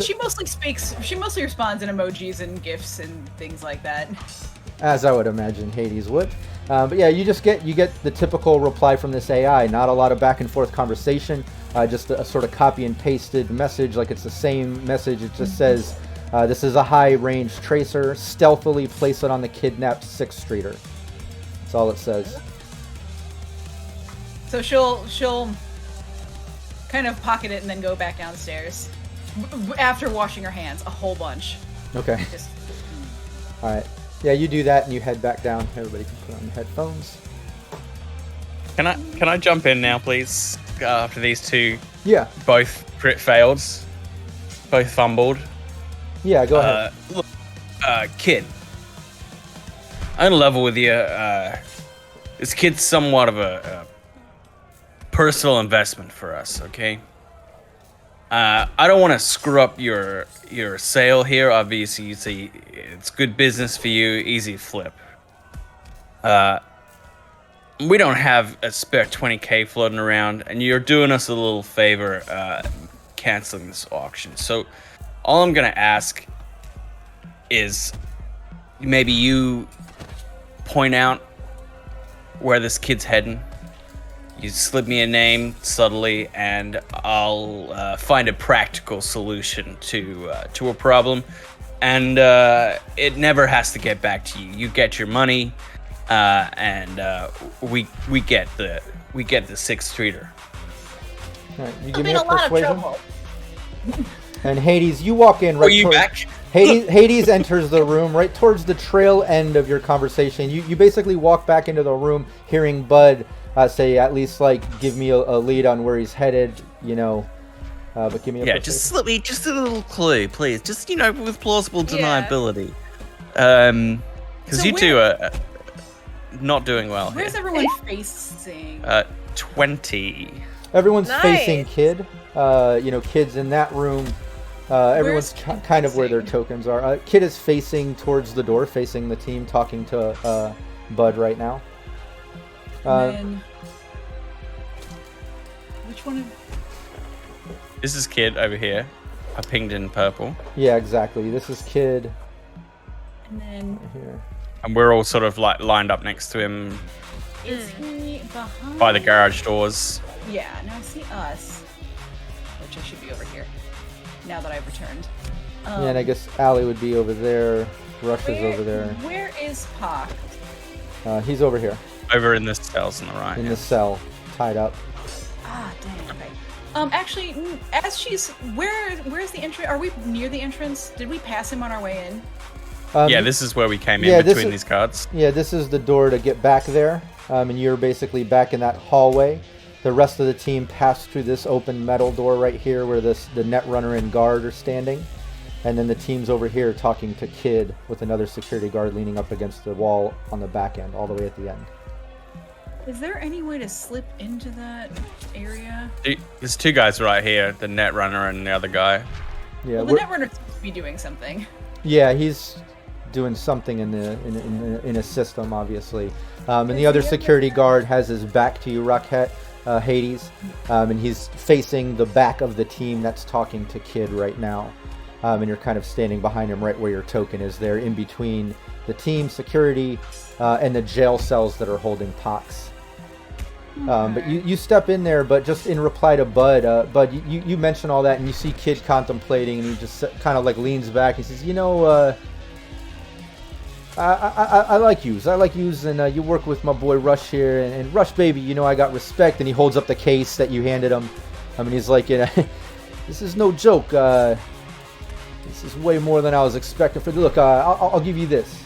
She mostly responds in emojis and gifs and things like that. As I would imagine Hades would. But yeah, you get the typical reply from this AI. Not a lot of back and forth conversation. Just a sort of copy and pasted message, like it's the same message. It just says, "This is a high range tracer. Stealthily place it on the kidnapped Sixth Streeter." That's all it says. So she'll kind of pocket it and then go back downstairs after washing her hands a whole bunch. Okay. Just, All right. Yeah, you do that and you head back down. Everybody can put on the headphones. Can I jump in now, please? After these two, Yeah. both crit failed, both fumbled. Yeah. Go ahead. Look, kid, I'm gonna level with you. This kid's somewhat of a personal investment for us, okay? I don't want to screw up your sale here. Obviously, you see, it's good business for you, easy flip. We don't have a spare 20k floating around, and you're doing us a little favor canceling this auction. So all I'm gonna ask is maybe you point out where this kid's heading. You slip me a name subtly, and I'll find a practical solution to a problem. And it never has to get back to you. You get your money, and we get the sixth streeter. All right, you I'm give me in a a lot of persuasion. trouble. And Hades, you walk in right. Are you towards- back? Hades enters the room right towards the trail end of your conversation. You basically walk back into the room, hearing Bud say, at least like, give me a lead on where he's headed. You know, but give me a Yeah, persuasion. just slip me just a little clue, please. Just with plausible Yeah. deniability. Because So you two are not doing well Where's here. everyone facing? 20. Everyone's Nice. facing Kid. Kid's in that room. Everyone's Where's Kid kind of where their facing? tokens are. Kid is facing towards the door, facing the team, talking to Bud right now. And then, which one? This is Kid over here. I pinged in purple. Yeah, exactly. This is Kid And then here. And we're all sort of like lined up next to him is he behind? by the garage doors. Yeah. Now I see us, which I should be over here. Now that I've returned. Yeah, and I guess Allie would be over there. Rush is where- over there. Where is Pock? He's over here Over in the cells on the right. in yeah. the cell, tied up. Ah, dang. Okay. Actually, as she's where's the entrance? Are we near the entrance? Did we pass him on our way in? Yeah, this is where we came yeah, in this between is- these cards. Yeah, this is the door to get back there, and you're basically back in that hallway. The rest of the team passed through this open metal door right here where the Netrunner and guard are standing. And then the team's over here talking to Kid with another security guard leaning up against the wall on the back end, all the way at the end. Is there any way to slip into that area? There's two guys right here, the Netrunner and the other guy. Yeah, Well, the we're- Netrunner seems to be doing something. yeah, he's doing something in a system, obviously. And the other security guard has his back to you, Rockette, Hades, and he's facing the back of the team that's talking to Kid right now. And you're kind of standing behind him right where your token is there, in between the team, security, and the jail cells that are holding Pox. But you step in there, but just in reply to Bud, Bud, you mention all that, and you see Kid contemplating, and he just kind of like leans back. He says, I like yous. I like yous, and you work with my boy Rush here, and Rush, baby, I got respect. And he holds up the case that you handed him. I mean, he's like, this is no joke. This is way more than I was expecting. Look, I'll give you this.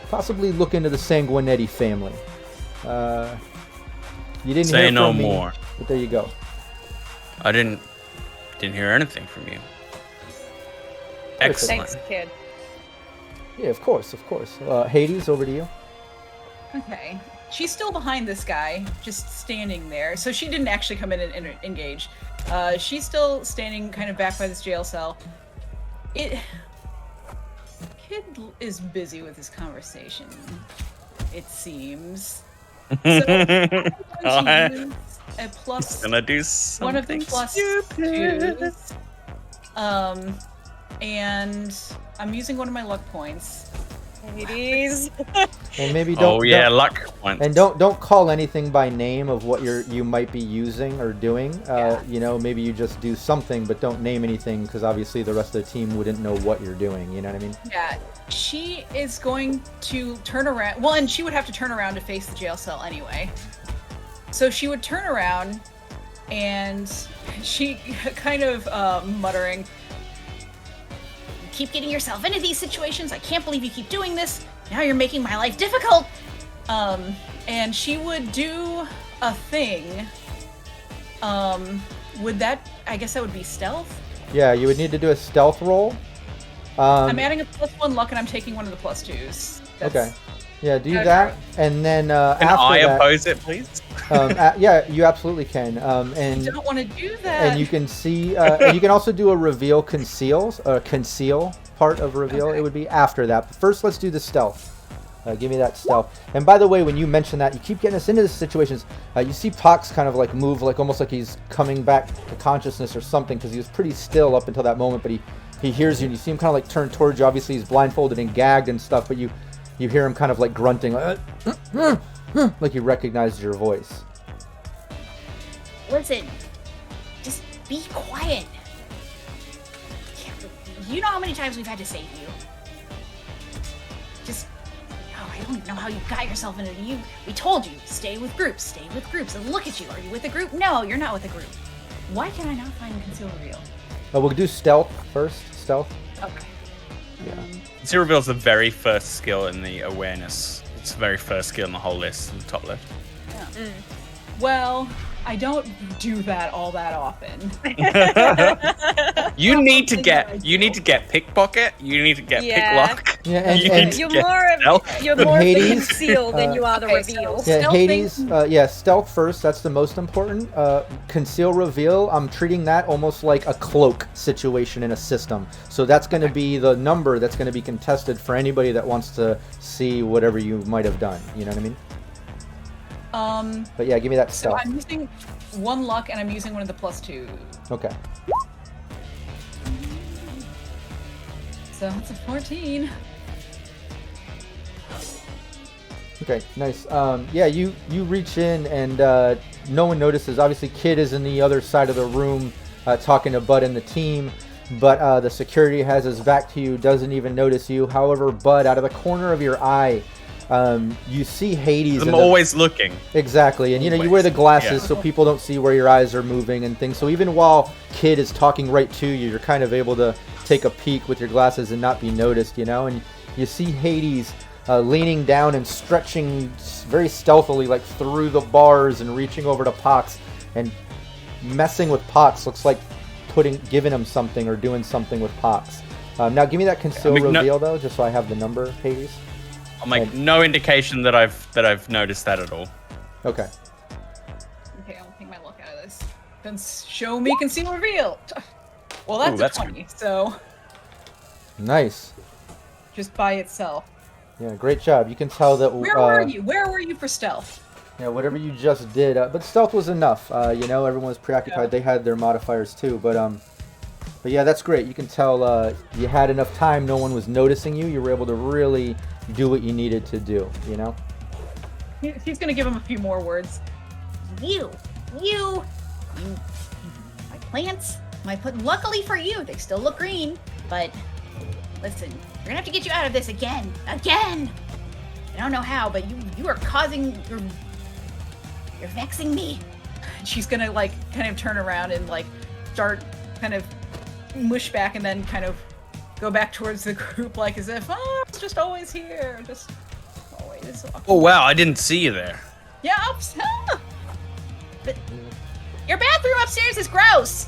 Possibly look into the Sanguinetti family. You didn't Say hear no from me, more. but there you go. I didn't hear anything from you. Excellent. Thanks, Kid. Yeah, of course. Hades, over to you. Okay. She's still behind this guy, just standing there. So she didn't actually come in and engage. She's still standing kind of back by this jail cell. Kid is busy with his conversation, it seems. So I'm going to use a plus Gonna do one of the something plus stupid. twos. And I'm using one of my luck points. Hades. And maybe don't. Oh yeah, don't- luck points. And don't call anything by name of what you might be using or doing. Yeah. Maybe you just do something, but don't name anything, because obviously the rest of the team wouldn't know what you're doing. You know what I mean? Yeah, she is going to turn around. Well, and she would have to turn around to face the jail cell anyway. So she would turn around, and she kind of muttering, "You keep getting yourself into these situations. I can't believe you keep doing this. Now you're making my life difficult. And she would do a thing. Would that? I guess that would be stealth. Yeah, you would need to do a stealth roll. I'm adding a +1 luck, and I'm taking one of the +2s. Okay. Yeah, do Okay. that, and then Can after I that, oppose it, please? yeah, you absolutely can. I And don't want to do that. and you can see, and you can also do a reveal conceal part of reveal. Okay. It would be after that. But first, let's do the stealth. Give me that stealth. And by the way, when you mention that, you keep getting us into these situations. You see Pox kind of like move, like almost like he's coming back to consciousness or something, because he was pretty still up until that moment. But he hears you, and you see him kind of like turn towards you. Obviously, he's blindfolded and gagged and stuff, but you hear him kind of like grunting, like he recognized your voice. Listen, just be quiet. You know how many times we've had to save you. Just, oh, I don't know how you got yourself into you. We told you, stay with groups, and look at you. Are you with a group? No, you're not with a group. Why can I not find conceal reveal? We'll do stealth first. Stealth. Okay. Yeah. Conceal reveal is the very first skill in the awareness. It's the very first skill in the whole list, in the top left. Yeah. Well, I don't do that all that often. You need to get pickpocket. You need to get Yeah. picklock. Yeah, and, You and need to You're get more stealth. you're more of the Hades, conceal than you are the okay, so- reveal. yeah, Stealthing- Hades. Yeah, stealth first. That's the most important. Conceal reveal. I'm treating that almost like a cloak situation in a system. So that's going to be the number that's going to be contested for anybody that wants to see whatever you might have done. You know what I mean? But yeah, give me that So stealth. I'm using 1 luck, and I'm using one of the +2s. Okay. So that's a 14. Okay, nice. Yeah, you reach in and no one notices. Obviously, Kid is in the other side of the room talking to Bud and the team, but the security has his back to you, doesn't even notice you. However, Bud, out of the corner of your eye, you see Hades. I'm in the- always looking. Exactly, and you know you wear the glasses so people don't see where your eyes are moving and things. So even while Kid is talking right to you, you're kind of able to take a peek with your glasses and not be noticed, you know. And you see Hades leaning down and stretching very stealthily, like through the bars and reaching over to Pox and messing with Pox. Looks like giving him something or doing something with Pox. Now give me that conceal reveal though, just so I have the number, Hades. I'll make no indication that I've noticed that at all. Okay. Okay, I'll take my luck out of this. Then show me conceal reveal. Well, that's, Ooh, that's a 20, so Nice. just by itself. Yeah, great job. You can tell that. Where were you? Where were you for stealth? Yeah, whatever you just did, but stealth was enough. You know, everyone was preoccupied. Yeah. They had their modifiers too, but yeah, that's great. You can tell you had enough time. No one was noticing you. You were able to really do what you needed to do. You know. He's gonna give him a few more words. You, my plants, luckily for you, they still look green, but listen, we're gonna have to get you out of this again. I don't know how, but you are you're vexing me. She's gonna like kind of turn around and like start kind of mush back and then kind of go back towards the group like as if, oh, it's just always here. Just always. Oh wow, I didn't see you there. Yeah, But your bathroom upstairs is gross.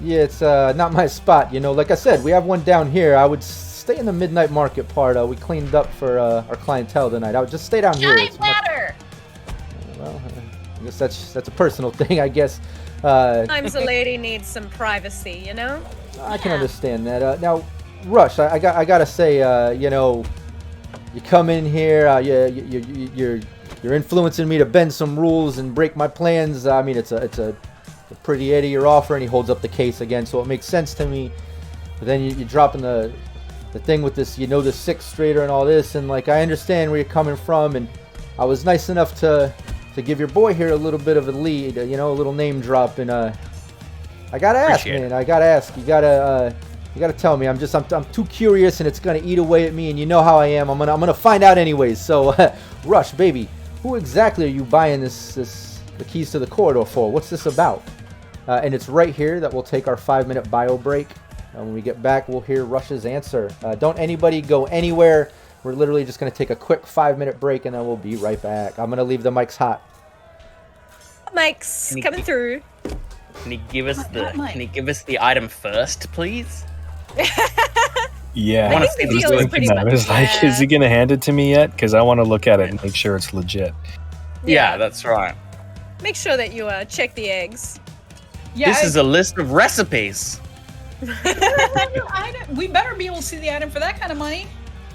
Yeah, it's not my spot. You know, like I said, we have one down here. I would stay in the midnight market part. We cleaned up for our clientele tonight. I would just stay down here. Giant It's much- ladder. well, I guess that's a personal thing. I guess. Sometimes a lady needs some privacy, you know? I can understand that. Now, Rush, I gotta say, you know, you come in here, you're influencing me to bend some rules and break my plans. I mean, it's a pretty Eddie your offer, and he holds up the case again, so it makes sense to me. But then you're dropping the thing with this, you know, the sixth straighter and all this, and like I understand where you're coming from, and I was nice enough to give your boy here a little bit of a lead, you know, a little name drop, and I gotta ask, Appreciate man. I gotta ask. You gotta tell me. I'm too curious, and it's gonna eat away at me. And you know how I am. I'm gonna find out anyways. So, Rush, baby, who exactly are you buying the keys to the corridor for? What's this about? And it's right here that we'll take our 5-minute bio break. And when we get back, we'll hear Rush's answer. Don't anybody go anywhere. We're literally just going to take a quick 5-minute break, and then we'll be right back. I'm going to leave the mics hot. Mike's coming through. Can you give us Mike. Can you give us the item first, please? Yeah, I wanna think see the this deal is thing pretty I much. was like, yeah. is he gonna hand it to me yet? Because I want to look at it and make sure it's legit. Yeah, that's right. Make sure that you check the eggs. Yeah, This is a list of recipes. we better be able to see the item for that kind of money.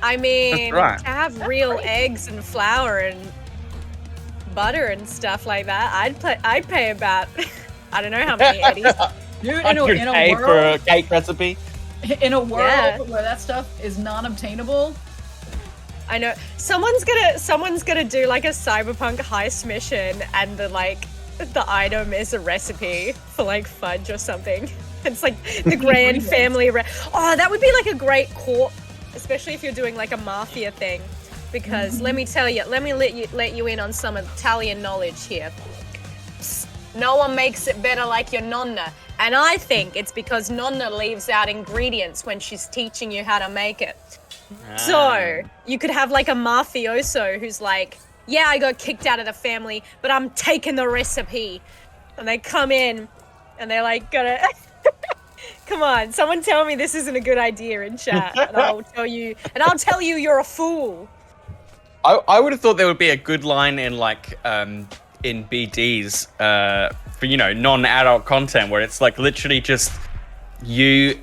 I mean, right. to have real eggs and flour and butter and stuff like that, I'd pay about I don't know how many eddies. Dude, in 100K a for a world, cake recipe. in a world Yeah. where that stuff is non-obtainable, I know someone's gonna do like a Cyberpunk heist mission, and the item is a recipe for like fudge or something. It's like the grand family. Oh, that would be like a great court, especially if you're doing like a mafia thing. Because let me tell you, let you in on some Italian knowledge here. Psst, no one makes it better like your nonna, and I think it's because nonna leaves out ingredients when she's teaching you how to make it. So you could have like a mafioso who's like, yeah, I got kicked out of the family, but I'm taking the recipe. And they come in and they're like, gotta come on, someone tell me this isn't a good idea in chat. And I'll tell you you're a fool. I would have thought there would be a good line in like in BDs for non-adult content where it's like literally just you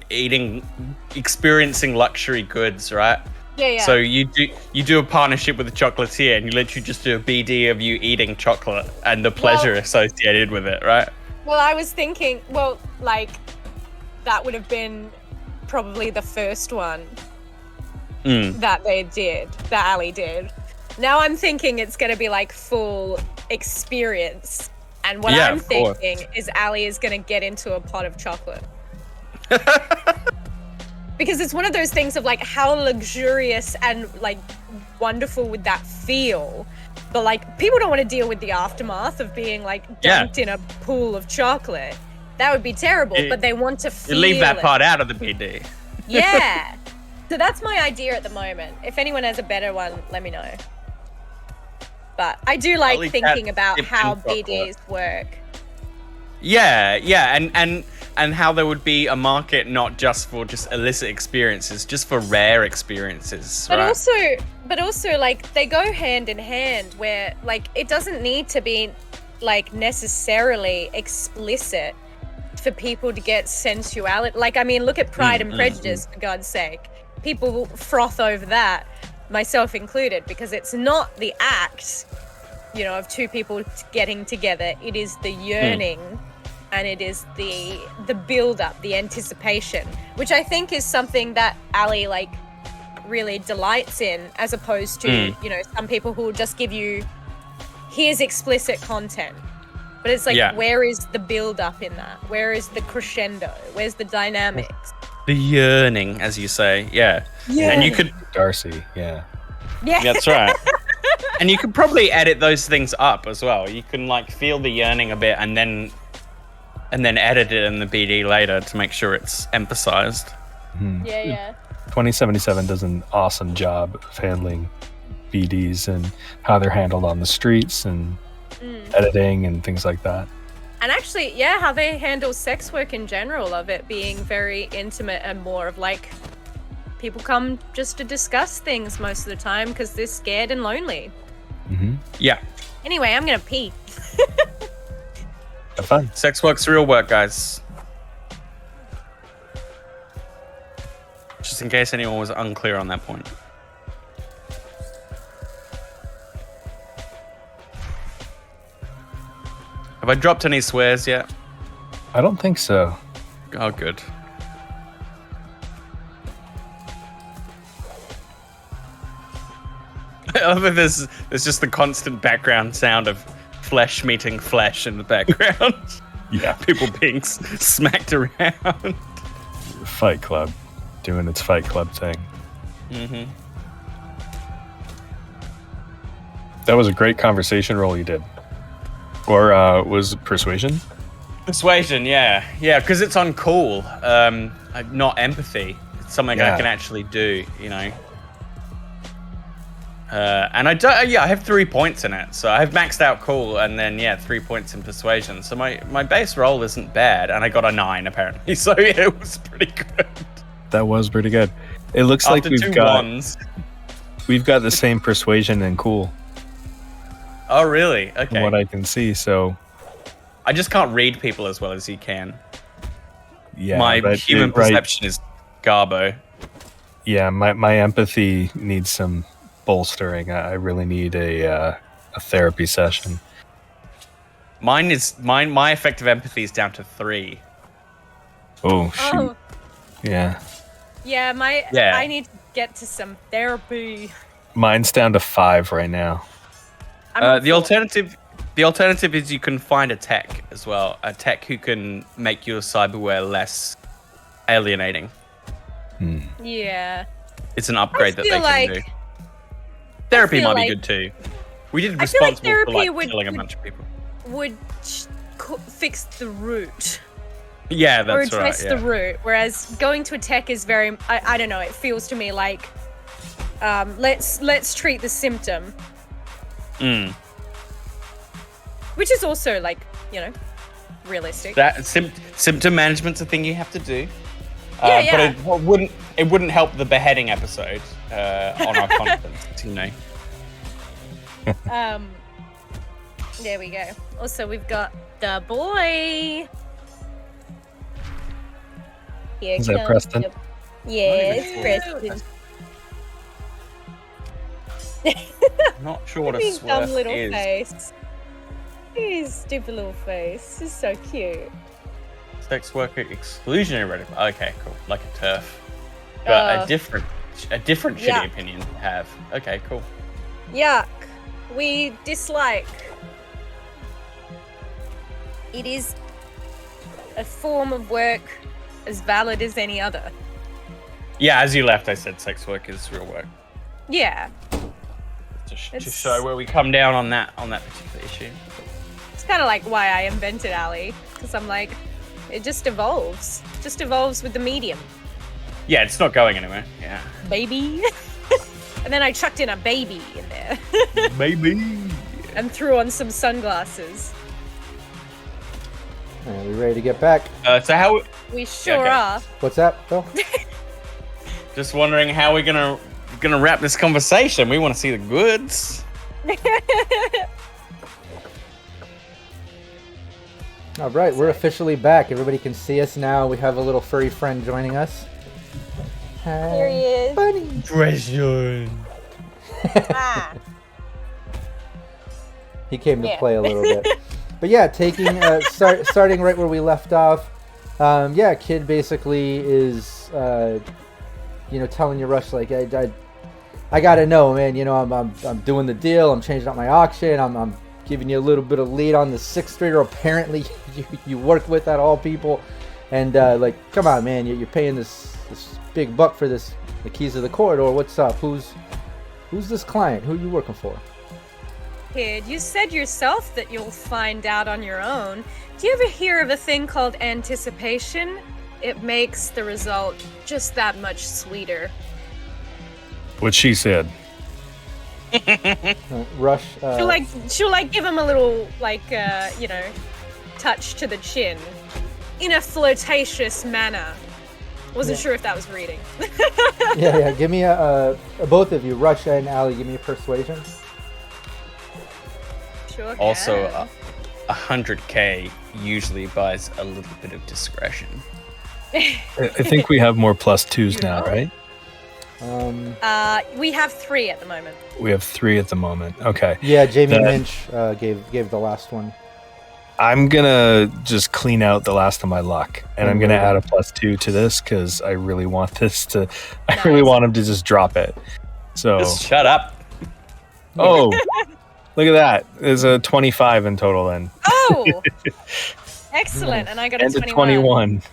experiencing luxury goods, right? Yeah. So you do a partnership with a chocolatier, and you literally just do a BD of you eating chocolate and the pleasure associated with it, right? Well, I was thinking, that would have been probably the first one that Ali did. Now I'm thinking it's going to be like full experience. And what I'm thinking is Ali is going to get into a pot of chocolate. Because it's one of those things of like how luxurious and like wonderful would that feel? But like people don't want to deal with the aftermath of being like dunked in a pool of chocolate. That would be terrible, but they want to feel You leave that it. part out of the BD. Yeah. So that's my idea at the moment. If anyone has a better one, let me know. But I do like leave thinking that about dipped how in chocolate. BDs work. Yeah, and how there would be a market not just for just illicit experiences, just for rare experiences, But right? also like they go hand in hand where like it doesn't need to be like necessarily explicit for people to get sensuality. Like I mean, look at Pride and Prejudice for God's sake. People froth over that, myself included, because it's not the act, of two people getting together. It is the yearning and it is the build up, the anticipation, which I think is something that Ali like really delights in, as opposed to, some people who will just give you, here's explicit content. But it's like, where is the build up in that? Where is the crescendo? Where's the dynamics? The yearning, as you say, yeah. And you could Darcy, yeah. Yeah. That's right. And you could probably edit those things up as well. You can like feel the yearning a bit and then edit it in the BD later to make sure it's emphasized. Yeah. 2077 does an awesome job of handling BDs and how they're handled on the streets and editing and things like that. And actually, how they handle sex work in general, of it being very intimate and more of like people come just to discuss things most of the time because they're scared and lonely. Yeah. Anyway, I'm gonna pee. Have fun. Sex work's real work, guys. Just in case anyone was unclear on that point. Have I dropped any swears yet? I don't think so. Oh, good. Other there's just the constant background sound of flesh meeting flesh in the background. Yeah. People being smacked around. Fight Club doing its Fight Club thing. That was a great conversation roll you did. Or was it Persuasion? Persuasion, yeah, because it's on call, not empathy. It's something I can actually do, And I don't. Yeah, I have 3 points in it, so I have maxed out cool, and then 3 points in persuasion. So my base roll isn't bad, and I got a 9 apparently, so it was pretty good. That was pretty good. It looks like After we've two got ones. we've got the same persuasion and cool, Oh really? from Okay. what I can see. So I just can't read people as well as you can. yeah, My but human perception is garbo. Yeah, my empathy needs some bolstering. I really need a therapy session. My effective empathy is down to 3. Oh shoot! Oh, Yeah, yeah, Yeah. I need to get to some therapy. mine's down to 5 right now. I'm on The 4. alternative is you can find a tech as well, a tech who can make your cyberware less alienating. Yeah. It's an upgrade that they feel can like- do. Therapy feel might like- be good too. We did I feel like responsible for therapy like killing a bunch of people. Would fix the root. Yeah, Or that's right. address Yeah. the root. Whereas going to a tech is very, I don't know, it feels to me like, let's treat the symptom. Mm. Which is also like, realistic. That symptom management's a thing you have to do. Yeah, But it wouldn't help the beheading episode on our conference, There we go. Also, we've got the boy. Here Is that comes Preston? Yeah, Not even it's sure. Preston. Not sure what a His dumb swerf little is. face. His stupid little face. It's so cute. Sex worker exclusionary radical. Okay, cool. Like a turf, but a different shitty Yeah. opinion to have. Okay, cool. Yuck. We dislike. It is a form of work as valid as any other. Yeah, as you left, I said sex work is real work. Yeah. To It's- show where we come down on that particular issue. It's kind of like why I invented Ali, because I'm like, it just evolves. Just evolves with the medium. Yeah, it's not going anywhere. Yeah. Baby. And then I chucked in a baby in there Maybe. and threw on some sunglasses. Are we ready to get back? So how? We sure Okay. are. What's that, Phil? Just wondering how we're gonna wrap this conversation. We want to see the goods. All right, we're officially back. Everybody can see us now. We have a little furry friend joining us. Hi, Here he is. buddy. Pressure. Ah. He came to Yeah. play a little bit. But yeah, taking starting right where we left off. Yeah, kid basically is telling you, Rush, like I gotta know, man. I'm doing the deal. I'm changing up my auction. I'm giving you a little bit of lead on the sixth grader. Apparently, you work with at all people, and come on, man. You're paying this big buck for the keys of the corridor. What's up? Who's this client? Who are you working for? Kid, you said yourself that you'll find out on your own. Do you ever hear of a thing called anticipation? It makes the result just that much sweeter. What she said. Rush. She'll give him a little touch to the chin in a flirtatious manner. Wasn't sure if that was reading. Yeah. Give me both of you, Rush and Allie. Give me a persuasion. Sure can. Also, 100K usually buys a little bit of discretion. I think we have more +2s now, right? We have 3 at the moment. We have 3 at the moment. Okay. Yeah, Jamie That- Lynch gave the last one. I'm gonna just clean out the last of my luck, and I'm gonna add a +2 to this because I really want this to. I really want him to just drop it. So, Just shut up. oh, look at that! There's a 25 in total then, Oh! Excellent, and I got a and a 21. 21.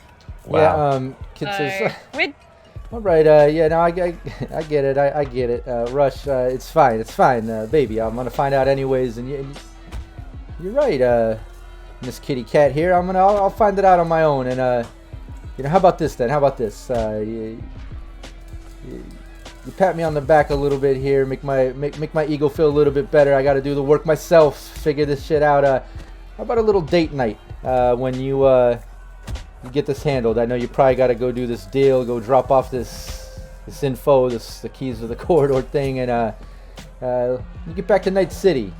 Wow. Yeah, kid So, says, we're all right, yeah, no, I get it, I get it. Rush, it's fine, baby, I'm gonna find out anyways, and you're right, Miss Kitty Cat here, I'll find it out on my own, and, how about this then, how about this, you pat me on the back a little bit here, make my ego feel a little bit better. I got to do the work myself, figure this shit out. How about a little date night when you get this handled? I know you probably got to go do this deal, go drop off this info, the keys to the corridor thing, and you get back to Night City.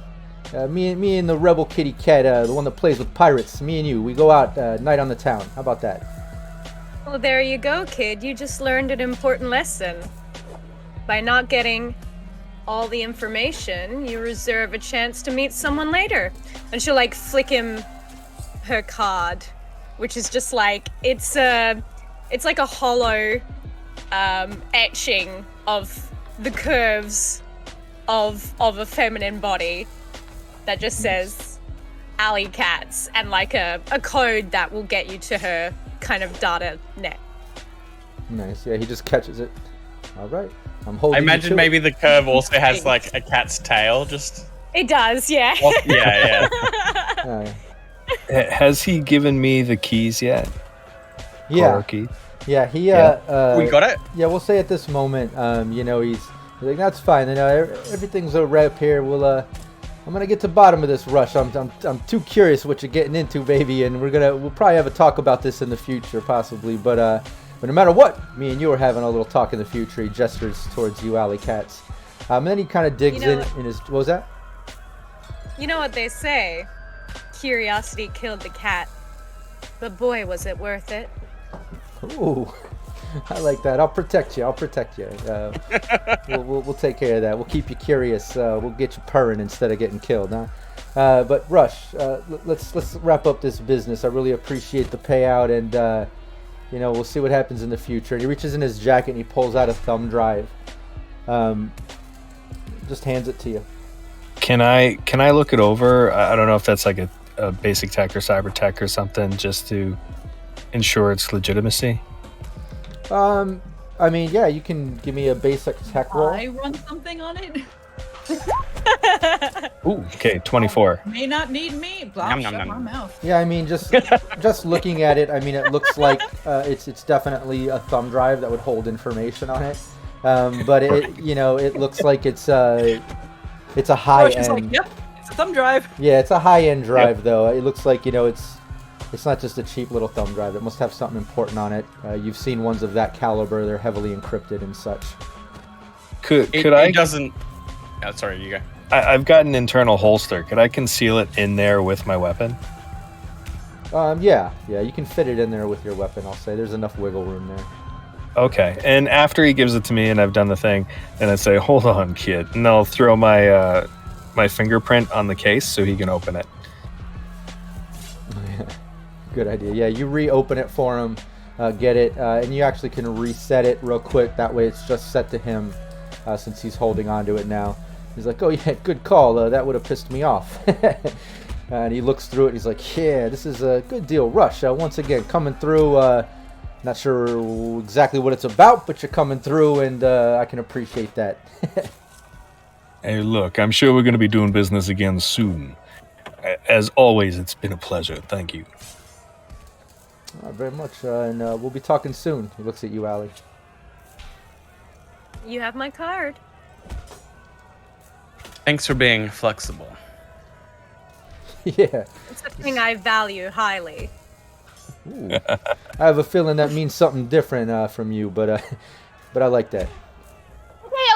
Me and the rebel kitty cat, the one that plays with pirates, me and you, we go out night on the town. How about that? Well, there you go, kid. You just learned an important lesson. By not getting all the information, you reserve a chance to meet someone later. And she'll like flick him her card, which is just like it's like a hollow etching of the curves of a feminine body that just says alley cats and like a code that will get you to her kind of data net. Nice. Yeah, he just catches it. All right. I'm holding. I imagine maybe the curve also has like a cat's tail. Just. It does, yeah. Well, yeah. Has he given me the keys yet? Yeah. Car key? Yeah. He. We got it. Yeah. We'll say at this moment, he's like, that's fine. Everything's a wrap here. I'm gonna get to the bottom of this rush. I'm too curious what you're getting into, baby, and we'll probably have a talk about this in the future, possibly. But no matter what, me and you are having a little talk in the future. He gestures towards you, alley cats. And then he kind of digs in his. What was that? You know what they say? Curiosity killed the cat. But boy, was it worth it. Ooh, I like that. I'll protect you. We'll take care of that. We'll keep you curious. We'll get you purring instead of getting killed, huh? But Rush, let's wrap up this business. I really appreciate the payout, and we'll see what happens in the future. And he reaches in his jacket and he pulls out a thumb drive. Just hands it to you. Can I look it over? I don't know if that's like a basic tech or cyber tech or something, just to ensure its legitimacy. I mean, yeah, you can give me a basic tech roll. I run something on it. Ooh, okay, 24. May not need me. Blah, Nom, shut nom, my nom. mouth. Yeah, I mean, just looking at it, I mean, it looks like it's definitely a thumb drive that would hold information on it. But it looks like it's a high She's end. like, yep, it's a thumb drive. Yeah, it's a high end drive though. It looks like it's not just a cheap little thumb drive. It must have something important on it. You've seen ones of that caliber. They're heavily encrypted and such. It doesn't. Oh, sorry, you go. I've got an internal holster. Could I conceal it in there with my weapon? Yeah, you can fit it in there with your weapon. I'll say there's enough wiggle room there. Okay, and after he gives it to me and I've done the thing, and I say, "Hold on, kid," and I'll throw my my fingerprint on the case so he can open it. Good idea. Yeah, you reopen it for him, get it, and you actually can reset it real quick. That way it's just set to him since he's holding on to it now. He's like, oh yeah, good call. That would have pissed me off. And he looks through it and he's like, yeah, this is a good deal. Rush, once again, coming through. Not sure exactly what it's about, but you're coming through and I can appreciate that. Hey, look, I'm sure we're going to be doing business again soon. As always, it's been a pleasure. Thank you. Very much, and we'll be talking soon. He looks at you, Allie. You have my card. Thanks for being flexible. Yeah. It's a thing I value highly. Ooh. I have a feeling that means something different from you, but I like that.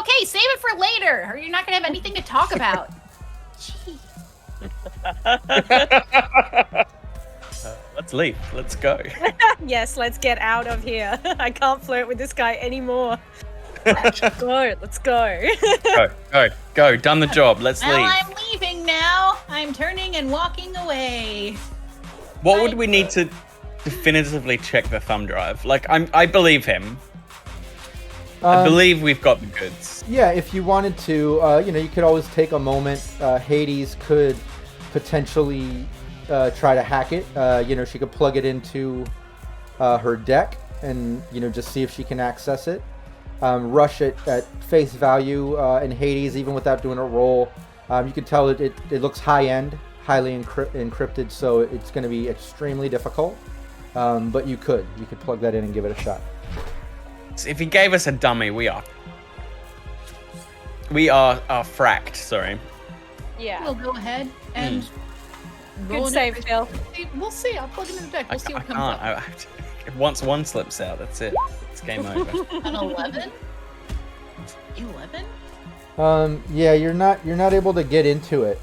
Okay, save it for later, or you're not gonna have anything to talk about. Gee. Let's leave. Let's go. Yes, let's get out of here. I can't flirt with this guy anymore. Go, let's go. Go. Done the job. Let's Well, leave. I'm leaving now. I'm turning and walking away. What would we need to definitively check the thumb drive? Like, I believe him. I believe we've got the goods. Yeah, if you wanted to, you could always take a moment. Hades could potentially try to hack it. She could plug it into her deck and, just see if she can access it. Rush it at face value in Hades, even without doing a roll. You can tell it looks high-end, highly encrypted, so it's going to be extremely difficult. But you could plug that in and give it a shot. If he gave us a dummy, we are We are fracked. Sorry. Yeah. We'll go ahead and roll Good an save, information. Phil. We'll see. I'll plug him in the deck. We'll see I what comes can't. up. Once one slips out, that's it. It's game over. An 11? 11? Yeah, you're not able to get into it.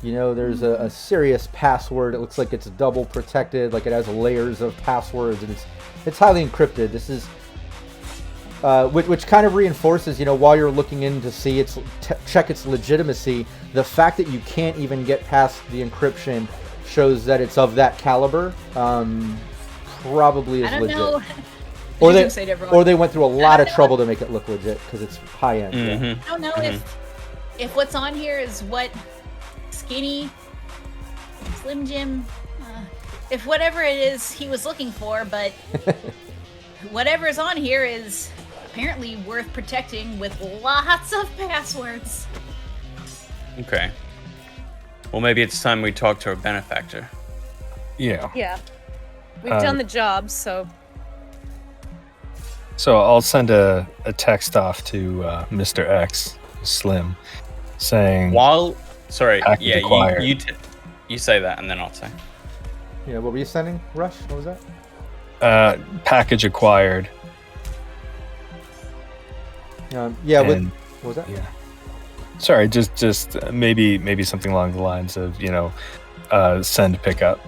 You know, there's a serious password. It looks like it's double protected, like it has layers of passwords, and it's highly encrypted. This is which kind of reinforces, you know, while you're looking in to see check its legitimacy, the fact that you can't even get past the encryption shows that it's of that caliber. Probably is I don't legit. know. Or You can say to everyone, or they went through a lot of know. trouble to make it look legit because it's high end. Yeah. Mhm. I don't know if what's on here is what Skinny, Slim Jim, if whatever it is he was looking for, but whatever's on here is apparently worth protecting with lots of passwords. Okay. Well, maybe it's time we talk to our benefactor. Yeah. Yeah. We've done the job, so So I'll send a text off to Mr. X, Slim, saying, Sorry. Package Yeah. acquired. You say that, and then I'll say. Yeah, what were you sending, Rush? What was that? package acquired. Yeah, And- what was that? Yeah. Sorry, just maybe something along the lines of, you know, send pickup.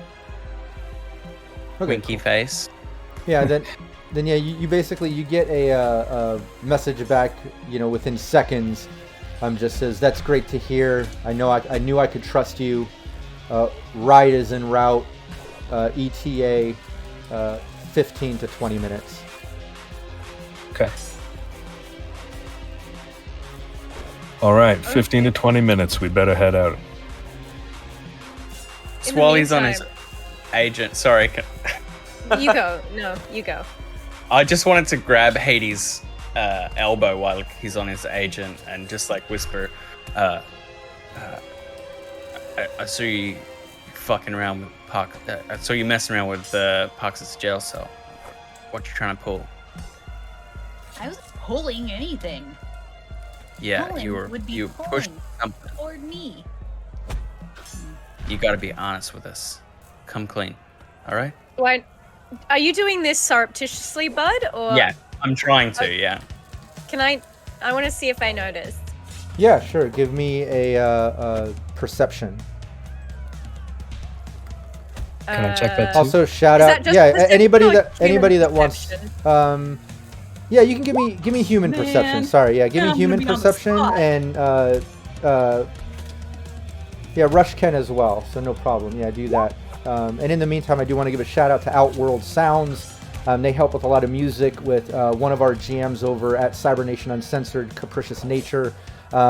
Okay. Winky face. Yeah, then yeah, you basically you get a message back, you know, within seconds. Just says that's great to hear. I knew I could trust you. Ride is en route. ETA 15 to 20 minutes. Okay. All right, 15 to 20 minutes. We better head out. So In the while he's on his meantime- agent, sorry, you go. No, you go. I just wanted to grab Hades' elbow while he's on his agent and just like whisper, I saw you fucking around with Park. I saw you messing around with Parks' jail cell. What you trying to pull? I wasn't pulling anything. Yeah, Pulling would be you pushed pulling. something. Toward me. You got to be honest with us. Come clean, all right? Why? Are you doing this surreptitiously, bud? Or Yeah, I'm trying to. Yeah. Can I? I want to see if I noticed. Yeah, sure. Give me a perception. Can I check that too? Also, shout Is out. that just Yeah, perception anybody or that human wants. perception? Yeah, you can give me human Man. perception. Sorry, yeah, give Yeah, me I'm human gonna be on the perception spot. and yeah, Rush can as well. So no problem. Yeah, do that. And in the meantime, I do want to give a shout out to Outworld Sounds. They help with a lot of music with one of our GMs over at Cybernation Uncensored, Capricious Nature,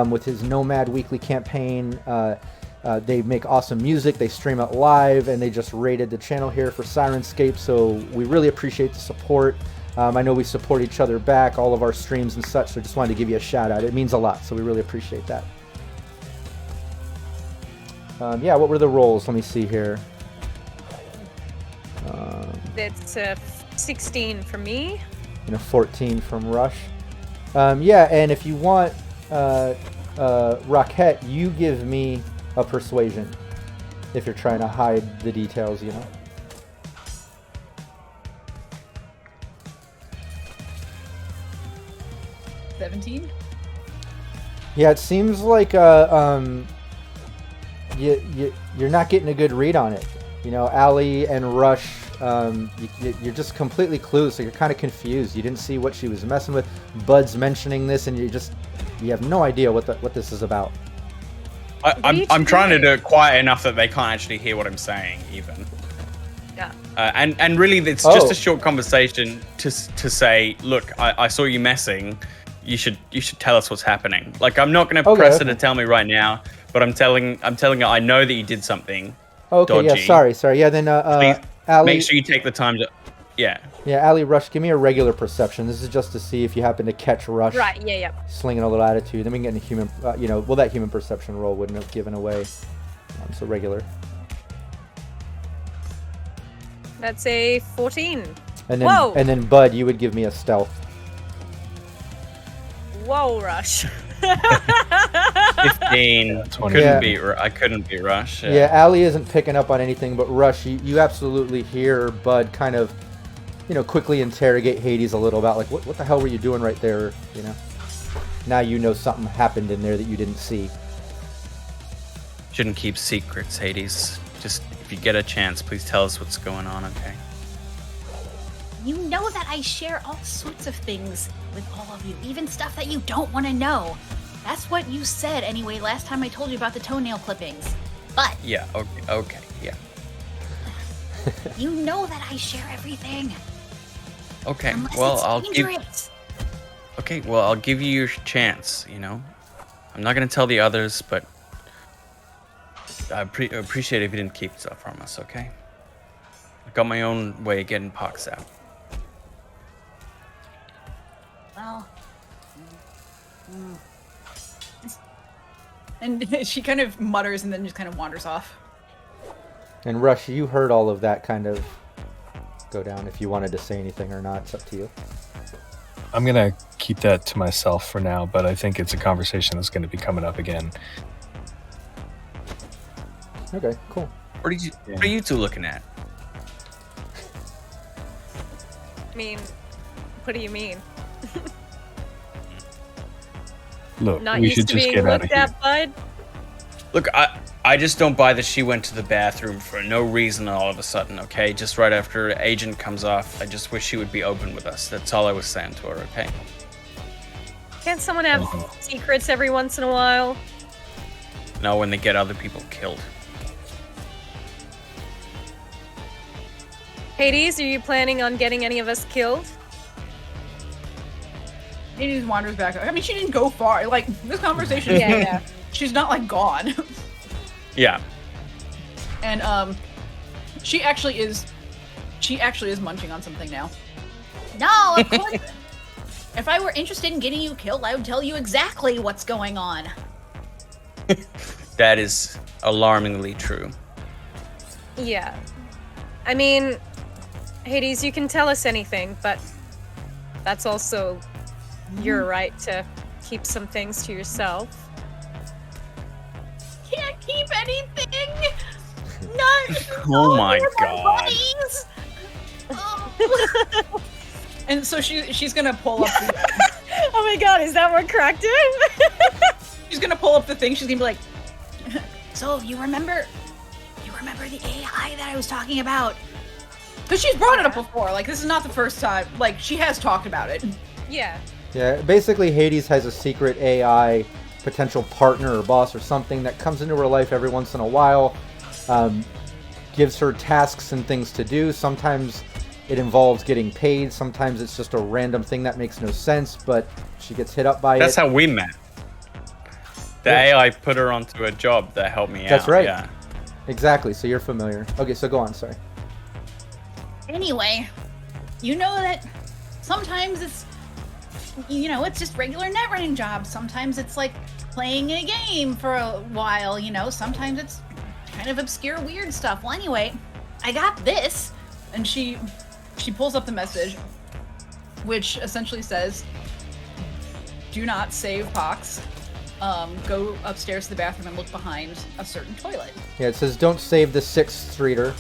with his Nomad Weekly campaign. They make awesome music, they stream it live, and they just rated the channel here for Syrinscape, so we really appreciate the support. I know we support each other back, all of our streams and such, so just wanted to give you a shout out. It means a lot, so we really appreciate that. Yeah, what were the rolls? Let me see here. It's 16 for me. 14 from Rush. Yeah, and if you want, Rockette, you give me a persuasion if you're trying to hide the details, you know. $17? Yeah, it seems like you're not getting a good read on it. You know, Allie and Rush, you're just completely clueless, so you're kind of confused. You didn't see what she was messing with. Bud's mentioning this, and you have no idea what this is about. I'm trying to do it quiet enough that they can't actually hear what I'm saying, even. Yeah. And really, it's just a short conversation to say, look, I saw you messing. You should tell us what's happening. Like, I'm not going to press her to tell me right now, but I'm telling her I know that you did something. Okay, dodgy. yeah, sorry. Yeah, then Please Allie, make sure you take the time to. Yeah. Yeah, Allie, Rush, give me a regular perception. This is just to see if you happen to catch Rush. Right. Yeah. Slinging a little attitude. Then we can get into human. Well, that human perception roll wouldn't have given away. So regular. That's a 14. And then, Whoa. and then Bud, you would give me a stealth. Whoa, Rush. 15. 20. I couldn't beat Rush. Yeah, Allie isn't picking up on anything, but Rush, you absolutely hear Bud kind of, quickly interrogate Hades a little about, like, what the hell were you doing right there, Now you know something happened in there that you didn't see. Shouldn't keep secrets, Hades. Just, if you get a chance, please tell us what's going on, okay? You know that I share all sorts of things with all of you, even stuff that you don't want to know. That's what you said anyway last time I told you about the toenail clippings. But Yeah, okay, yeah. you know that I share everything. Okay, Unless well, it's I'll dangerous. I'll give you your chance, I'm not gonna tell the others, but I appreciate it if you didn't keep stuff from us, okay? I got my own way of getting pox out. Well, And she kind of mutters and then just kind of wanders off. And Rush, you heard all of that kind of go down. If you wanted to say anything or not, it's up to you. I'm gonna keep that to myself for now, but I think it's a conversation that's going to be coming up again. Okay, cool. What are you two looking at? I mean, what do you mean? Look, Not we used should to just being get out of looked here. at, bud? Look, I just don't buy that she went to the bathroom for no reason all of a sudden, okay? Just right after Agent comes off, I just wish she would be open with us. That's all I was saying to her, okay? Can't someone have secrets every once in a while? No, when they get other people killed. Hades, are you planning on getting any of us killed? Hades wanders back. I mean, she didn't go far. Like, this conversation, Yeah. she's not, like, gone. Yeah. And, she actually is munching on something now. no, of course. If I were interested in getting you killed, I would tell you exactly what's going on. That is alarmingly true. Yeah. I mean, Hades, you can tell us anything, but that's also your right to keep some things to yourself. Can't keep anything. Not. Oh my they're God. buddies. Oh. And so she's gonna pull up Oh my god, is that what cracked him? she's gonna pull up the thing. She's gonna be like, So you remember the AI that I was talking about? because she's brought it up before. Like, this is not the first time. Like, she has talked about it. Yeah. Yeah, basically Hades has a secret AI potential partner or boss or something that comes into her life every once in a while, gives her tasks and things to do. Sometimes it involves getting paid, sometimes it's just a random thing that makes no sense, but she gets hit up by That's it. how we met. The AI put her onto a job that helped me out. That's right. Yeah. Exactly, so you're familiar. Okay, so go on, sorry. Anyway, you know that sometimes it's just regular net running jobs. Sometimes it's like playing a game for a while, Sometimes it's kind of obscure, weird stuff. Well, anyway, I got this. And she pulls up the message, which essentially says, "Do not save Pox. Go upstairs to the bathroom and look behind a certain toilet." Yeah, it says don't save the 6th Streeter.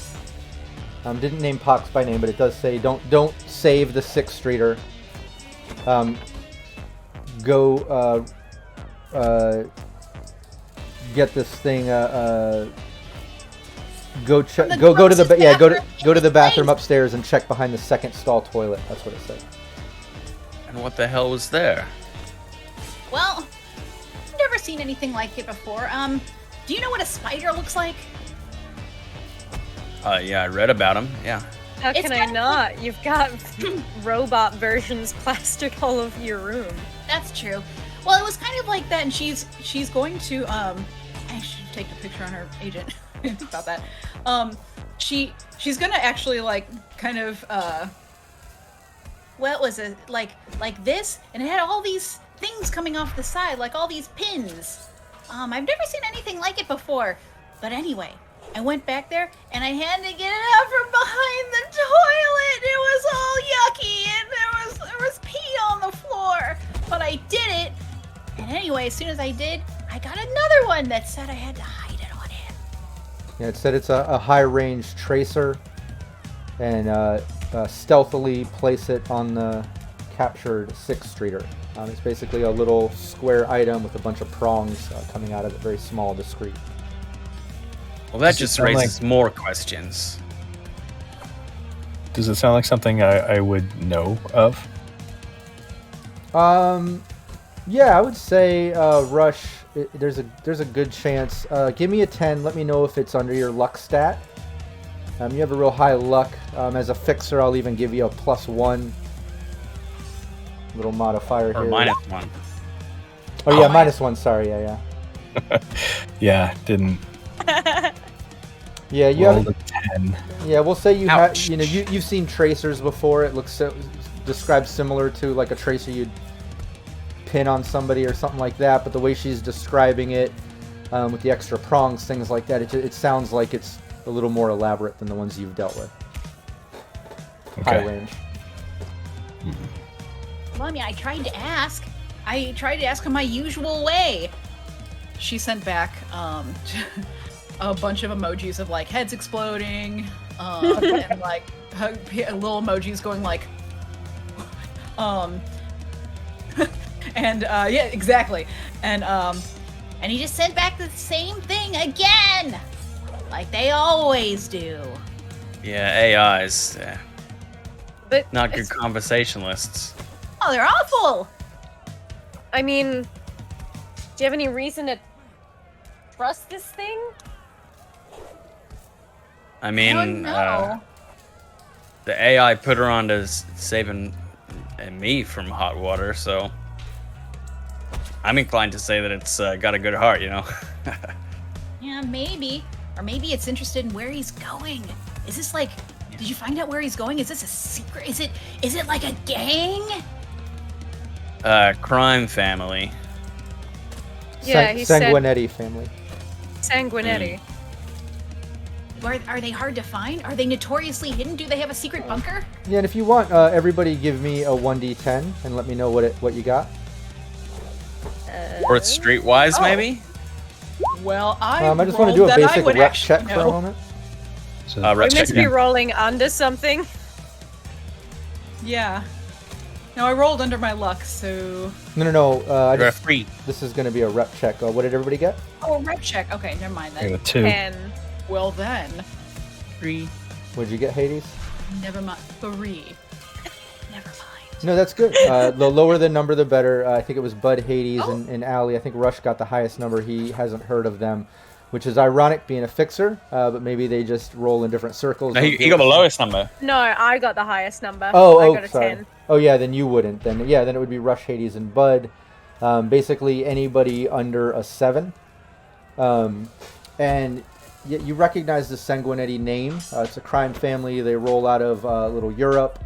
Didn't name Pox by name, but it does say don't save the 6th Streeter. Go get this thing. Go check. Go to the go to the bathroom upstairs and check behind the 2nd stall toilet. That's what it said. And what the hell was there? Well, I've never seen anything like it before. Do you know what a spider looks like? Yeah, I read about him. Yeah. How It's can I kind of not? You've got robot versions plastered all over your room. That's true. Well, it was kind of like that, and she's going to I should take a picture on her agent about that. She's gonna actually like kind of What was it like this? And it had all these things coming off the side, like all these pins. I've never seen anything like it before. But anyway, I went back there and I had to get it out from behind the toilet. It was all yucky and there was pee on the floor. But I did it. And anyway, as soon as I did, I got another one that said I had to hide it on him. Yeah, it said it's a high-range tracer, and stealthily place it on the captured 6th Streeter. It's basically a little square item with a bunch of prongs coming out of it, very small, discreet. Well, that Does it just sound raises more questions. Does it sound like something I would know of? Yeah, I would say Rush. There's a good chance. Give me a 10. Let me know if it's under your luck stat. You have a real high luck. As a fixer, I'll even give you a +1 little modifier Or here. -1. Oh yeah, -1. Sorry, yeah. Yeah, didn't Yeah, you roll have. a 10. Yeah, we'll say you have. Ouch. You've seen tracers before. It looks described similar to like a tracer you'd pin on somebody or something like that. But the way she's describing it, with the extra prongs, things like that, it sounds like it's a little more elaborate than the ones you've dealt with. High Okay. range. Well, I mean, I tried to ask. I tried to ask in my usual way. She sent back a bunch of emojis of like heads exploding, and like little emojis going like, and yeah, exactly, and And he just sent back the same thing again! Like they always do. Yeah, AIs. But Not good it's- conversationalists. Oh, they're awful! I mean, do you have any reason to trust this thing? I mean, Oh, no. the AI put her on to saving me from hot water, so I'm inclined to say that it's got a good heart, you know? Yeah, maybe. Or maybe it's interested in where he's going. Is this like... Did you find out where he's going? Is this a secret? Is it like a gang? Crime family. Yeah, he said Sanguinetti family. Sanguinetti. Are they hard to find? Are they notoriously hidden? Do they have a secret bunker? Yeah, and if you want, everybody give me a 1d10 and let me know what you got. Or it's streetwise, Oh. maybe? well, I I just want to do a rolled that I basic would rep actually check for a know. moment. So, We're Rep meant to be check. rolling under something. Yeah. No, I rolled under my luck, so No. You're a free. This is going to be a rep check. What did everybody get? oh, a rep check. Okay, never mind I got then. a 2. 10. Well then, Free. What did you get, Hades? never mind. 3. Never mind. No, that's good. The lower the number, the better. I think it was Bud, Hades, Oh. and Allie. I think Rush got the highest number. He hasn't heard of them, which is ironic being a fixer, but maybe they just roll in different circles. No, he got the lowest number. No, I got the highest number. I Oh, got a sorry. 10. Oh, yeah, then you wouldn't. Then it would be Rush, Hades, and Bud. Basically, anybody under a 7. And you recognize the Sanguinetti name. It's a crime family. They roll out of Little Europe.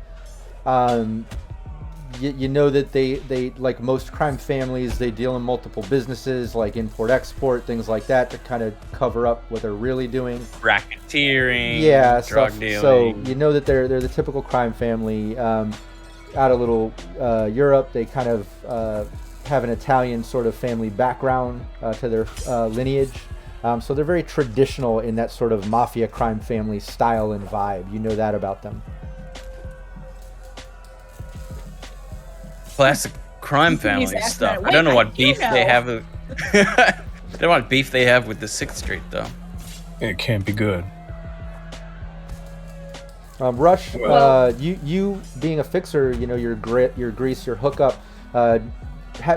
You know that they like most crime families, they deal in multiple businesses like import-export, things like that, to kind of cover up what they're really doing. Racketeering. Yeah, Drug stuff. dealing. So you know that they're the typical crime family out of Little Europe. They kind of have an Italian sort of family background to their lineage. So they're very traditional in that sort of mafia crime family style and vibe. You know that about them. Classic crime family asking stuff. that. I don't know Wait, what you beef they know. have. I don't know what beef they have with the 6th Street, though. it can't be good. Rush, Well- you being a fixer, you know your grit, your grease, your hookup,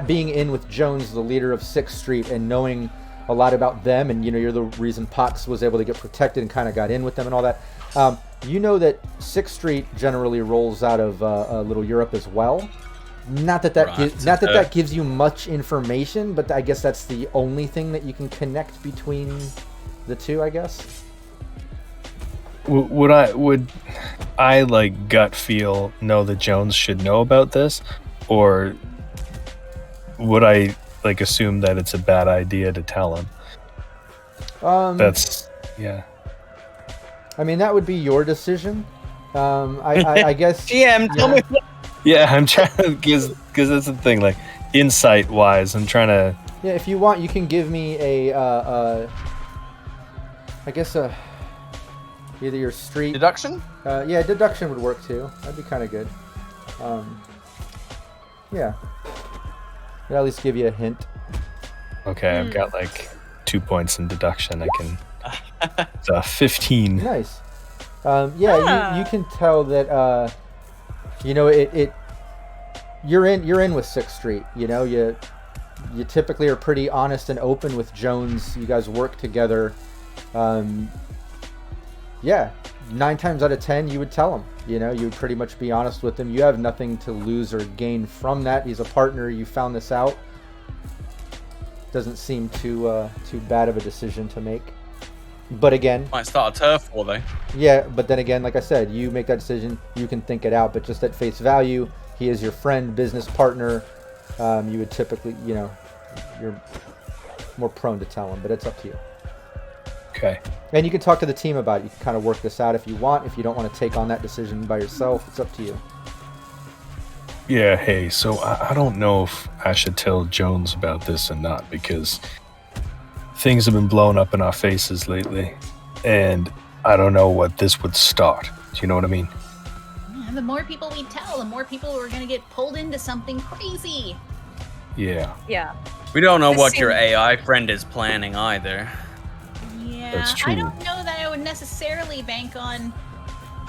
being in with Jones, the leader of 6th Street, and knowing a lot about them, and you know you're the reason Pox was able to get protected and kind of got in with them and all that. You know that 6th Street generally rolls out of Little Europe as well. Not that Right. that gives you much information, but I guess that's the only thing that you can connect between the two, I guess. Would I like gut feel know that Jones should know about this, or would I like assume that it's a bad idea to tell him? That's yeah. I mean, that would be your decision. I guess. GM, tell me. Yeah, I'm trying to because that's the thing. Like insight wise, I'm trying to Yeah, if you want, you can give me I guess either your street. Deduction? Yeah, deduction would work too. That'd be kind of good. Yeah. I'll at least give you a hint. Okay, I've got like 2 points in deduction. I can. It's 15. Nice. Yeah, you can tell that. You know, it. You're in with 6th Street. You know, you typically are pretty honest and open with Jones. You guys work together. Yeah, 9 times out of 10, you would tell him. You know, you would pretty much be honest with him. You have nothing to lose or gain from that. He's a partner. You found this out. Doesn't seem too bad of a decision to make. But again, Might start a turf war though. yeah. But then again, like I said, you make that decision. You can think it out. But just at face value, he is your friend, business partner. You would typically, you know, you're more prone to tell him. But it's up to you. Okay. And you can talk to the team about it. You can kind of work this out if you want. If you don't want to take on that decision by yourself, it's up to you. Yeah, hey, so I don't know if I should tell Jones about this or not, because things have been blowing up in our faces lately, and I don't know what this would start. Do you know what I mean? Yeah, the more people we tell, the more people are going to get pulled into something crazy. Yeah. Yeah. We don't know This what your seems- AI friend is planning either. Yeah, That's I true. don't know that I would necessarily bank on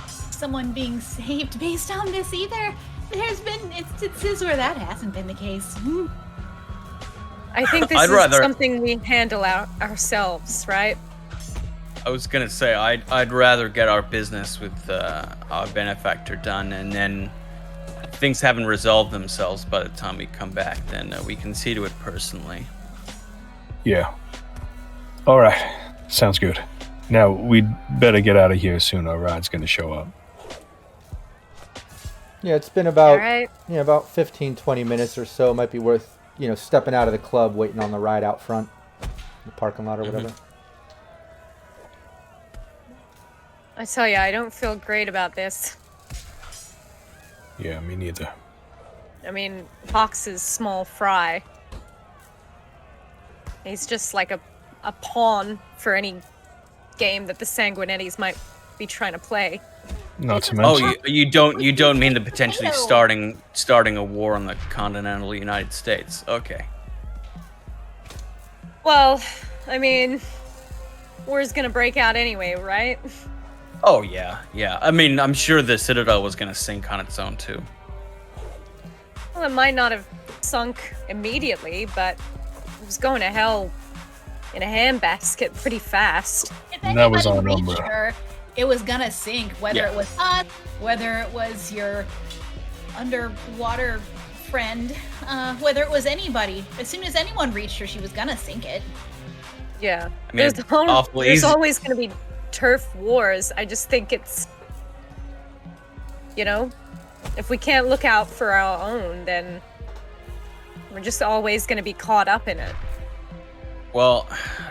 someone being saved based on this either. There's been instances where that hasn't been the case. I think this I'd is rather- something we handle ourselves, right? I was gonna say I'd rather get our business with our benefactor done, and then if things haven't resolved themselves by the time we come back, then we can see to it personally. Yeah. All right. Sounds good. Now, we'd better get out of here soon. Our ride's going to show up. Yeah, it's been about All right. about 15, 20 minutes or so. It might be worth, you know, stepping out of the club, waiting on the ride out front, the parking lot or whatever. I tell you, I don't feel great about this. Yeah, me neither. I mean, Hawks is small fry. He's just like a pawn for any game that the Sanguinettis might be trying to play. Not to Oh, mention... you don't mean to potentially starting a war on the continental United States? Okay. Well, I mean, war's gonna break out anyway, right? Oh yeah. I mean, I'm sure the Citadel was gonna sink on its own too. Well, it might not have sunk immediately, but it was going to hell in a handbasket pretty fast. If That was anybody our reached number. her, it was gonna sink, whether Yeah. it was us, whether it was your underwater friend, whether it was anybody. As soon as anyone reached her, she was gonna sink it. Yeah. I mean, it's awful there's easy. always going to be turf wars. I just think it's, you know, if we can't look out for our own, then we're just always going to be caught up in it. Well,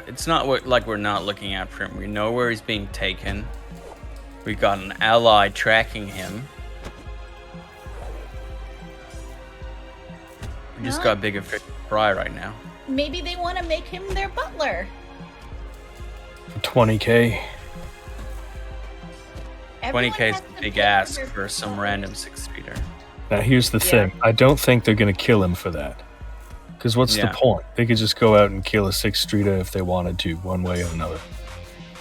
it's not like we're not looking out for him. We know where he's being taken. We got an ally tracking him. We just got bigger fish to fry right now. Maybe they want to make him their butler. 20K. Everyone 20K is has a to big pay ask their for some butler. random 6-streeter. Now, here's the Yeah. thing. I don't think they're going to kill him for that. Because what's the Yeah. point? They could just go out and kill a 6-streeter if they wanted to, one way or another.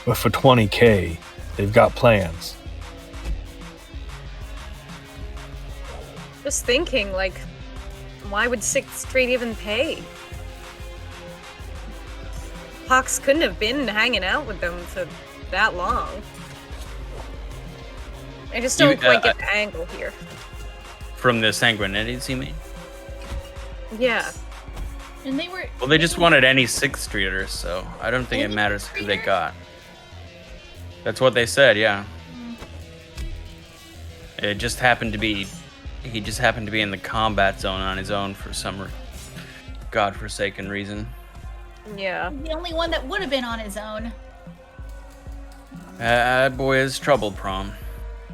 But for 20K, they've got plans. Just thinking, like, why would 6th Street even pay? Hawks couldn't have been hanging out with them for that long. I just don't You- quite get the angle here. From the Sanguinettis, you mean? Yeah. And they were. Well, they just wanted any 6-streeters, so I don't think it Any matters who they 6-streeter? got. That's what they said, yeah. It just happened to be... He just happened to be in the combat zone on his own for some godforsaken reason. Yeah. The only one that would have been on his own. That boy is trouble prom.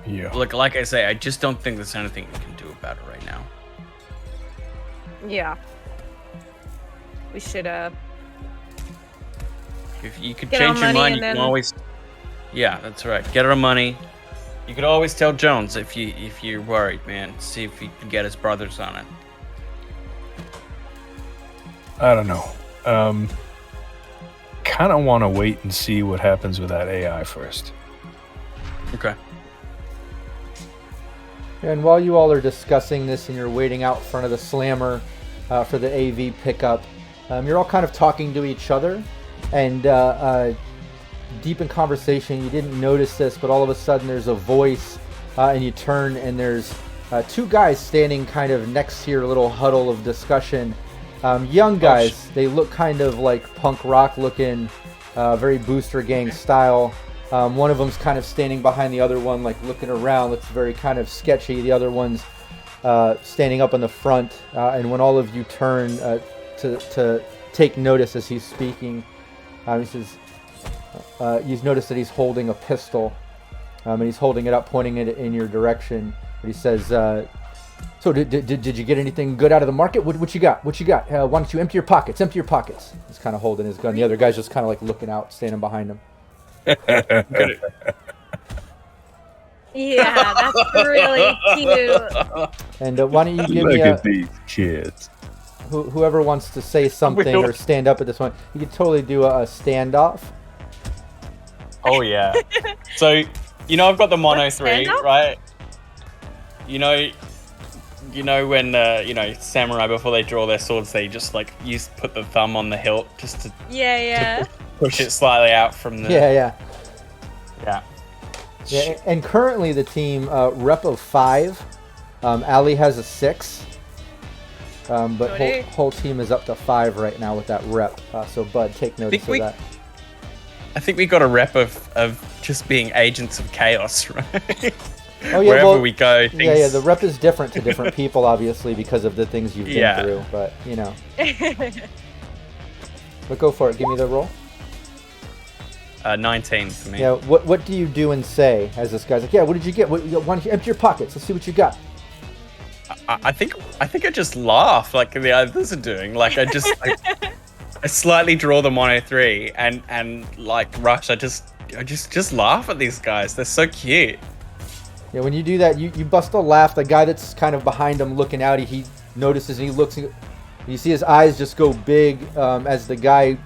Yeah. Look, like I say, I just don't think there's anything we can do about it right now. Yeah. We should If you could Get our change your money mind, and you can then- always. Yeah, that's right. Get our money. You could always tell Jones if you're worried, man. See if he can get his brothers on it. I don't know. Kind of want to wait and see what happens with that AI first. Okay. And while you all are discussing this and you're waiting out front of the slammer for the AV pickup, you're all kind of talking to each other and deep in conversation. You didn't notice this, but all of a sudden there's a voice and you turn and there's two guys standing kind of next to your little huddle of discussion. Young guys, they look kind of like punk rock looking, very Booster Gang style. One of them's kind of standing behind the other one, like looking around, looks very kind of sketchy. The other one's standing up in the front. And when all of you turn to take notice as he's speaking, he says, you've noticed that he's holding a pistol, and he's holding it up, pointing it in your direction. But he says, so did you get anything good out of the market? What you got? What you got? Why don't you empty your pockets? Empty your pockets. He's kind of holding his gun. The other guy's just kind of like looking out, standing behind him. Yeah, that's really cute. And why don't you give Look me at these kids. whoever wants to say something or stand up at this one, you could totally do a standoff. Oh yeah. So I've got the Mono 3, stand-up? right? You know when samurai, before they draw their swords, they just like put the thumb on the hilt just to Yeah. push it slightly out from the. Yeah. Yeah. And currently the team rep of 5. Ali has a 6. But whole team is up to 5 right now with that rep. So Bud, take notice of that. I think we got a rep of just being agents of chaos, right? Oh yeah, Wherever we go. Yeah. The rep is different to different people, obviously, because of the things you've been through. But but go for it. Give me the roll. 19 for me. Yeah. What do you do and say as this guy's like? Yeah. What did you get? Why don't you empty your pockets? Let's see what you got. I think I just laugh like the others are doing. Like I just I slightly draw the Mono 3 and like Rush. I just laugh at these guys. They're so cute. Yeah, when you do that, you bust a laugh. The guy that's kind of behind him looking out, he notices and he looks. You see his eyes just go big as the guy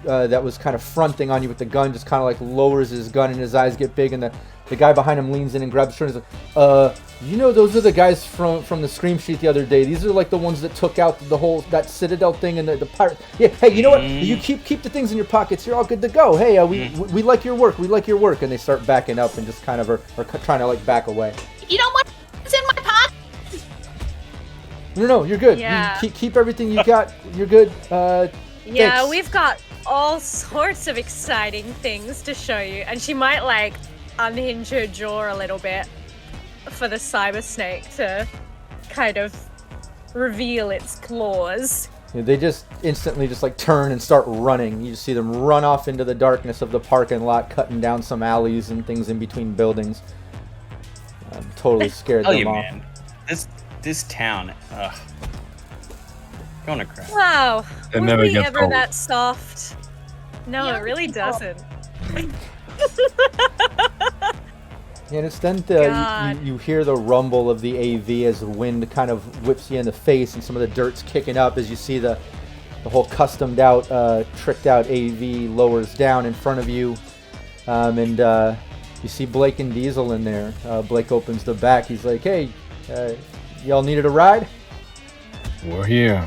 that was kind of fronting on you with the gun just kind of like lowers his gun and his eyes get big, and the guy behind him leans in and grabs his shoulder and says, those are the guys from the Scream Sheet the other day. These are like the ones that took out that Citadel thing and the pirate. Yeah, hey, you know what? You keep the things in your pockets. You're all good to go. Hey, we like your work. We like your work. And they start backing up and just kind of are trying to like back away. You know what's in my pocket? No, you're good. Yeah. You keep everything you got. You're good. Yeah, thanks. we've got all sorts of exciting things to show you. And she might like unhinge her jaw a little bit for the cyber snake to kind of reveal its claws. Yeah, they just instantly just like turn and start running. You just see them run off into the darkness of the parking lot, cutting down some alleys and things in between buildings. Totally scared them off. Man, this town, gonna crash. Wow, It were never we gets ever old. that soft? No, Yeah, it really we doesn't. And it's then God. you hear the rumble of the AV as the wind kind of whips you in the face and some of the dirt's kicking up as you see the whole customed out, tricked out AV lowers down in front of you. And you see Blake and Diesel in there. Blake opens the back. He's like, hey, y'all needed a ride? We're here.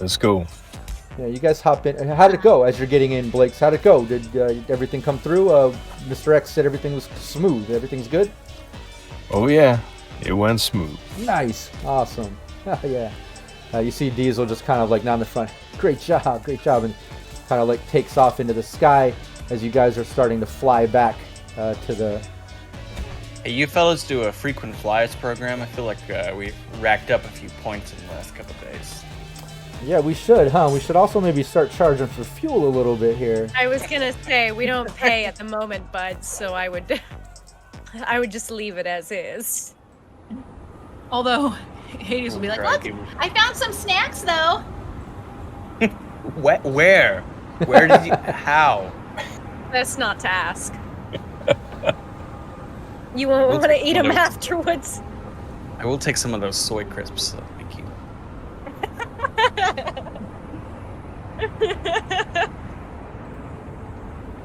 Let's go. Yeah, you guys hop in. How did it go as you're getting in, Blake? How'd it go? Did everything come through? Mr. X said everything was smooth. Everything's good? Oh yeah, it went smooth. Nice. Awesome. Yeah. You see Diesel just kind of like down the front. Great job. And kind of like takes off into the sky as you guys are starting to fly back to the... Hey, you fellas do a frequent flyers program? I feel like we've racked up a few points in the last couple of days. Yeah, we should, huh? We should also maybe start charging for fuel a little bit here. I was gonna say we don't pay at the moment, bud. So I would just leave it as is. Although Hades will be like, Look, I found some snacks though. Where? Where did you? How? Best not to ask. You won't We'll want to take eat one them of those. afterwards. I will take some of those soy crisps. Thank you.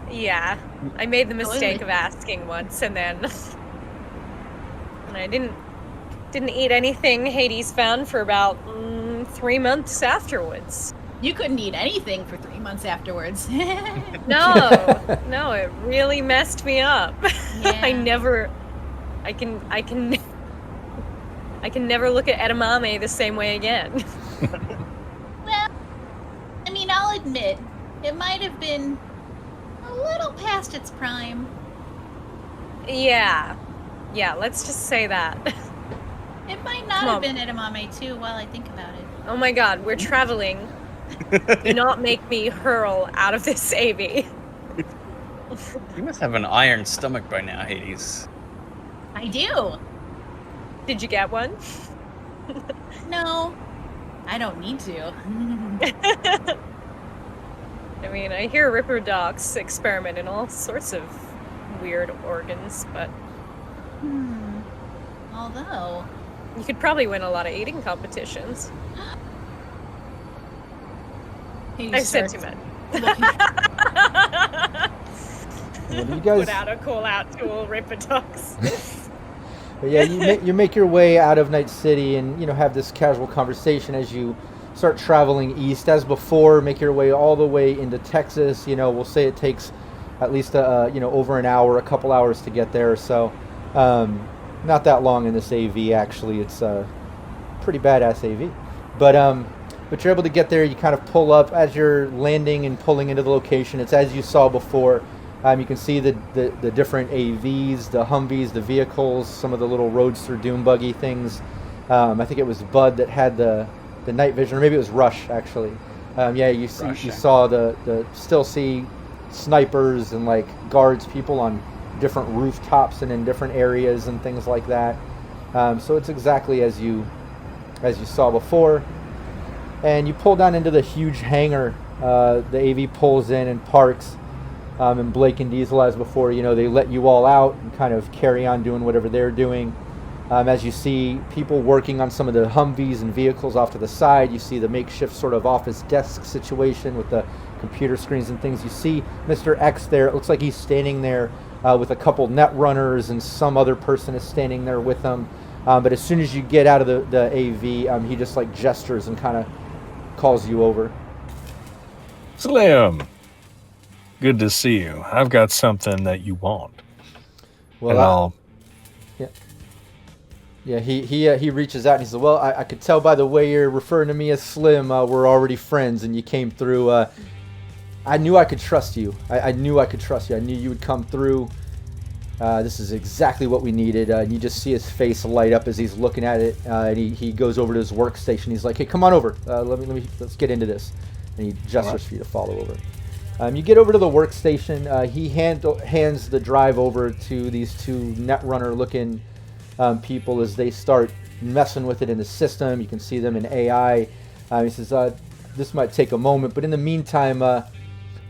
Yeah, I made the mistake of asking once, and then and I didn't eat anything Hades found for about 3 months afterwards. You couldn't eat anything for 3 months afterwards. No, it really messed me up. Yeah. I can never look at edamame the same way again. Well, I mean, I'll admit, it might have been a little past its prime. Yeah, let's just say that. It might not Come have on. been edamame too, while I think about it. Oh my god, we're traveling. Do not make me hurl out of this AV. You must have an iron stomach by now, Hades. I do. Did you get one? No, I don't need to. I mean, I hear Ripper dogs experiment in all sorts of weird organs, but Although, you could probably win a lot of eating competitions. he I said starts too much. looking- Yeah, you guys, Put out a call out to all Ripper dogs. but yeah, you make your way out of Night City and have this casual conversation as you start traveling east. As before, make your way all the way into Texas. We'll say it takes at least over an hour, a couple hours to get there. So not that long in this AV. Actually, it's a pretty badass AV. But you're able to get there. You kind of pull up as you're landing and pulling into the location. It's as you saw before. You can see the different AVs, the Humvees, the vehicles, some of the little Roadster Doom buggy things. I think it was Bud that had the night vision, or maybe it was Rush actually. You saw still see snipers and like guards, people on different rooftops and in different areas and things like that. So it's exactly as you saw before. And you pull down into the huge hangar. The AV pulls in and parks. And Blake and Diesel, as before, they let you all out and kind of carry on doing whatever they're doing. As you see people working on some of the Humvees and vehicles off to the side, you see the makeshift sort of office desk situation with the computer screens and things. You see Mr. X there. It looks like he's standing there with a couple Netrunners, and some other person is standing there with him. But as soon as you get out of the AV, he just like gestures and kind of calls you over. Slim, good to see you. I've got something that you want. Well, yeah. He reaches out and he says, "Well, I could tell by the way you're referring to me as Slim, we're already friends, and you came through. I knew I could trust you. I knew I could trust you. I knew you would come through. This is exactly what we needed." And you just see his face light up as he's looking at it. And he goes over to his workstation. He's like, "Hey, come on over. Let's get into this." And he gestures for you to follow over. You get over to the workstation. He hands the drive over to these two Netrunner-looking people as they start messing with it in the system. You can see them in AI. He says, "This might take a moment, but in the meantime, let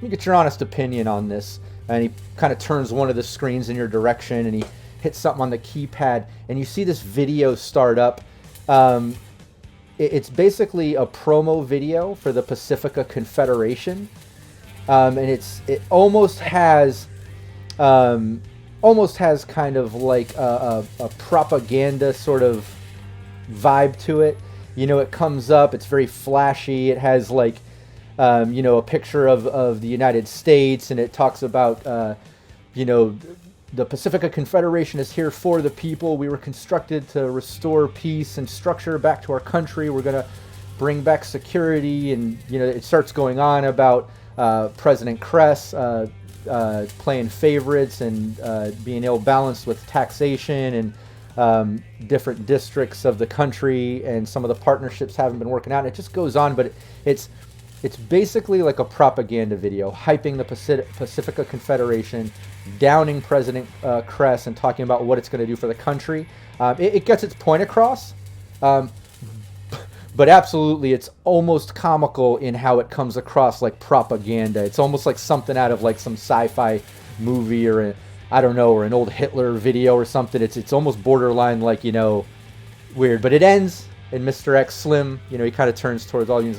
me get your honest opinion on this." And he kind of turns one of the screens in your direction, and he hits something on the keypad, and you see this video start up. It's basically a promo video for the Pacifica Confederation. And it almost has kind of like a propaganda sort of vibe to it. It comes up, it's very flashy. It has like, a picture of the United States, and it talks about, the Pacifica Confederation is here for the people. We were constructed to restore peace and structure back to our country. We're going to bring back security. And, it starts going on about President Kress playing favorites and being ill-balanced with taxation and different districts of the country, and some of the partnerships haven't been working out. And it just goes on, but it's basically like a propaganda video, hyping the Pacifica Confederation, downing President Kress, and talking about what it's going to do for the country. It gets its point across, but absolutely, it's almost comical in how it comes across like propaganda. It's almost like something out of like some sci-fi movie or I don't know, or an old Hitler video or something. It's almost borderline like, you know, weird. But it ends, and Mr. X Slim, you know, he kind of turns towards all you.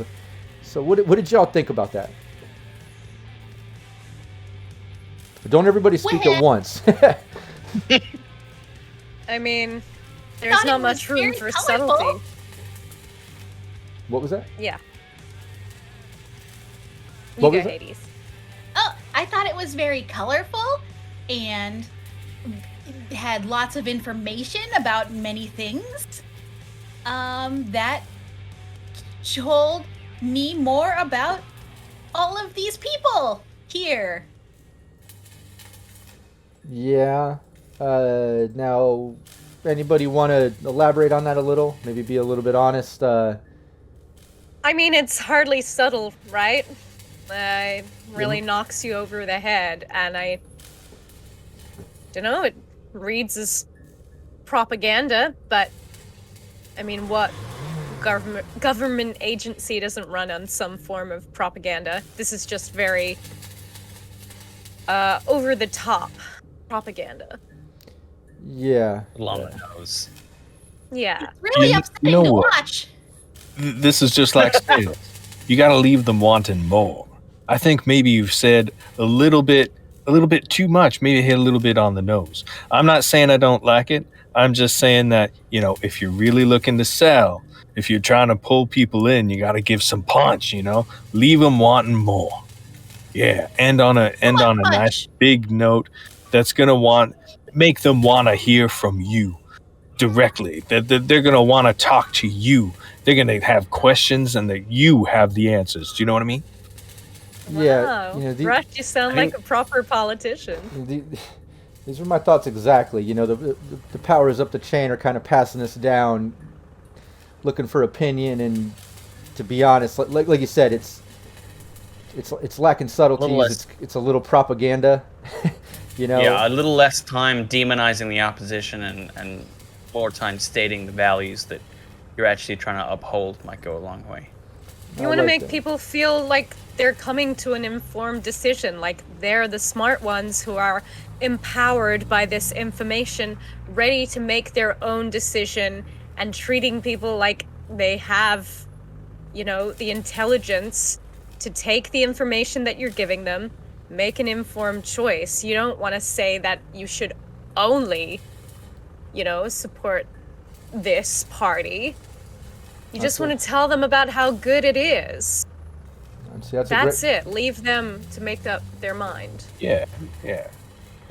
So what did y'all think about that? Don't everybody speak at once. I mean, there's not much room for subtlety. What was that? Yeah. What You was go, it? Hades. Oh, I thought it was very colorful and had lots of information about many things. That told me more about all of these people here. Yeah. Now, anybody want to elaborate on that a little? Maybe be a little bit honest. I mean, it's hardly subtle, right? It really knocks you over the head, and I don't know, it reads as propaganda, but I mean, what government agency doesn't run on some form of propaganda? This is just very over the top propaganda. Yeah. Long nose. Yeah. Really You upsetting know to what? watch. This is just like sales. You got to leave them wanting more. I think maybe you've said a little bit too much, maybe hit a little bit on the nose. I'm not saying I don't like it. I'm just saying that, you know, if you're really looking to sell, if you're trying to pull people in, you got to give some punch, you know, leave them wanting more. Yeah. End on a nice big note that's going to make them want to hear from you directly. They're going to want to talk to you. They're going to have questions and that you have the answers. Do you know what I mean? Yeah. Wow. You know, Rush, you sound like a proper politician. These are my thoughts exactly. You know, the powers up the chain are kind of passing this down, looking for opinion, and to be honest, like you said, it's lacking subtleties. It's a little propaganda. You know. Yeah, a little less time demonizing the opposition and more time stating the values that you're actually trying to uphold might go a long way. You want to make people feel like they're coming to an informed decision, like they're the smart ones who are empowered by this information, ready to make their own decision, and treating people like they have, you know, the intelligence to take the information that you're giving them, make an informed choice. You don't want to say that you should only, you know, support this party. You just want to tell them about how good it is. See, That's it. Leave them to make up their mind. Yeah, yeah.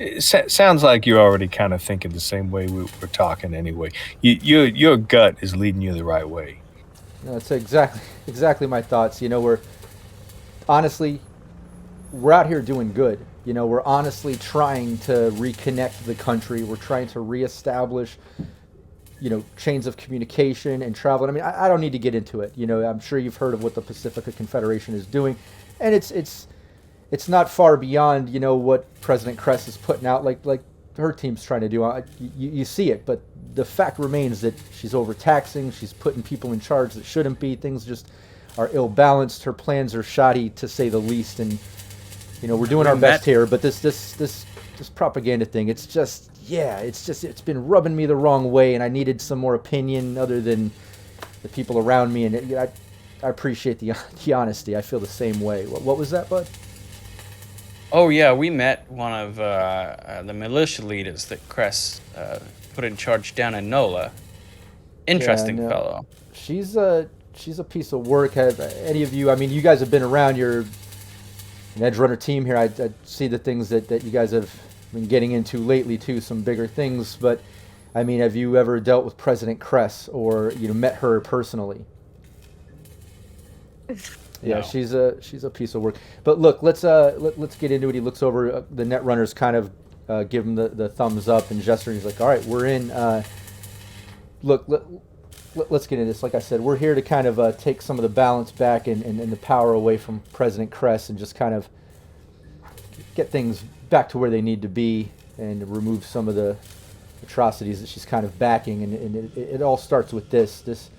It sounds like you're already kind of thinking the same way we're talking anyway. Your gut is leading you the right way. That's exactly my thoughts. You know, we're out here doing good. You know, we're honestly trying to reconnect the country. We're trying to reestablish, you know, chains of communication and travel. I mean, I don't need to get into it. You know, I'm sure you've heard of what the Pacifica Confederation is doing, and it's not far beyond, you know, what President Kress is putting out, like her team's trying to do. You see it, but the fact remains that she's overtaxing. She's putting people in charge that shouldn't be. Things just are ill-balanced. Her plans are shoddy, to say the least. And you know, we're doing our best here, but this propaganda thing, it's been rubbing me the wrong way, and I needed some more opinion other than the people around me. And I appreciate the honesty. I feel the same way. What was that, bud? Oh yeah, we met one of the militia leaders that Kress put in charge down in NOLA. Interesting fellow. She's a piece of work. Have any of you? I mean, you guys have been around. You're an Netrunner team here. I see the things that you guys have been getting into lately too. Some bigger things, but I mean, have you ever dealt with President Kress or, you know, met her personally? Yeah, no. She's a piece of work. But look, let's get into it. He looks over. The Netrunners kind of give him the thumbs up and gesture. And he's like, "All right, we're in." Let's get into this. Like I said, we're here to kind of take some of the balance back and the power away from President Kress and just kind of get things back to where they need to be and remove some of the atrocities that she's kind of backing. And it all starts with this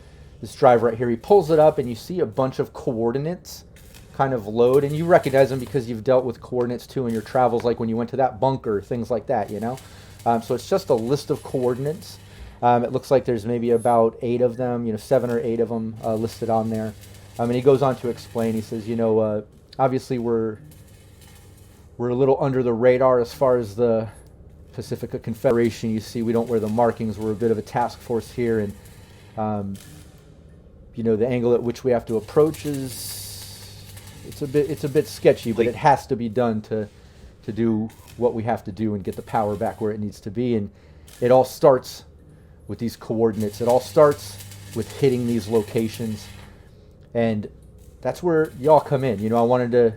this drive right here. He pulls it up, and you see a bunch of coordinates kind of load, and you recognize them because you've dealt with coordinates too in your travels, like when you went to that bunker, things like that, you know. So it's just a list of coordinates. It looks like there's maybe about 8 of them, you know, 7 or 8 of them listed on there. And he goes on to explain. He says, you know, obviously we're a little under the radar as far as the Pacifica Confederation. You see, we don't wear the markings. We're a bit of a task force here, and you know, the angle at which we have to approach is it's a bit sketchy, but it has to be done to do what we have to do and get the power back where it needs to be. And it all starts with these coordinates. It all starts with hitting these locations, and that's where y'all come in. You know, I wanted to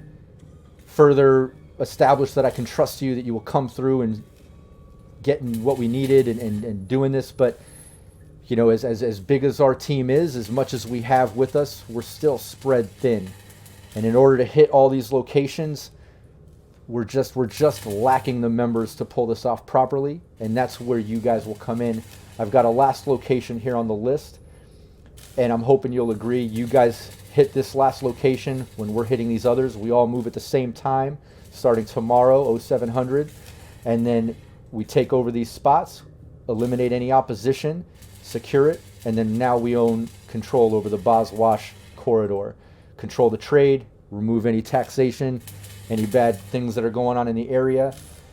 further establish that I can trust you, that you will come through and getting what we needed and doing this. But you know, as big as our team is, as much as we have with us, we're still spread thin. And in order to hit all these locations, we're just lacking the members to pull this off properly, and that's where you guys will come in. I've got a last location here on the list, and I'm hoping you'll agree. You guys hit this last location when we're hitting these others. We all move at the same time, starting tomorrow, 0700, and then we take over these spots, eliminate any opposition, secure it, and then now we own control over the Boswash corridor. Control the trade, remove any taxation, any bad things that are going on in the area,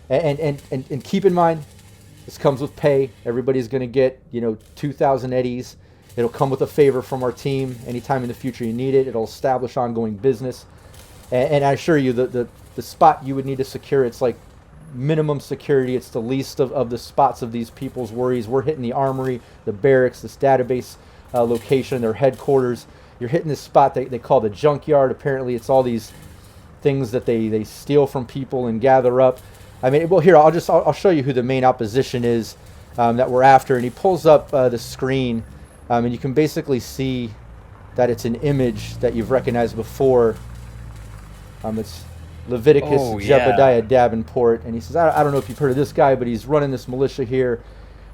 and keep in mind, this comes with pay. Everybody's going to get, you know, 2,000 eddies. It'll come with a favor from our team anytime in the future you need it. It'll establish ongoing business, and I assure you, the spot you would need to secure, it's like minimum security. It's the least of the spots of these people's worries. We're hitting the armory, the barracks, this database location, their headquarters. You're hitting this spot they call the junkyard. Apparently it's all these things that they steal from people and gather up. I mean, well, here, I'll show you who the main opposition is that we're after. And he pulls up the screen, and you can basically see that it's an image that you've recognized before. It's Leviticus Jebediah Davenport, and he says, I don't know if you've heard of this guy, but he's running this militia here,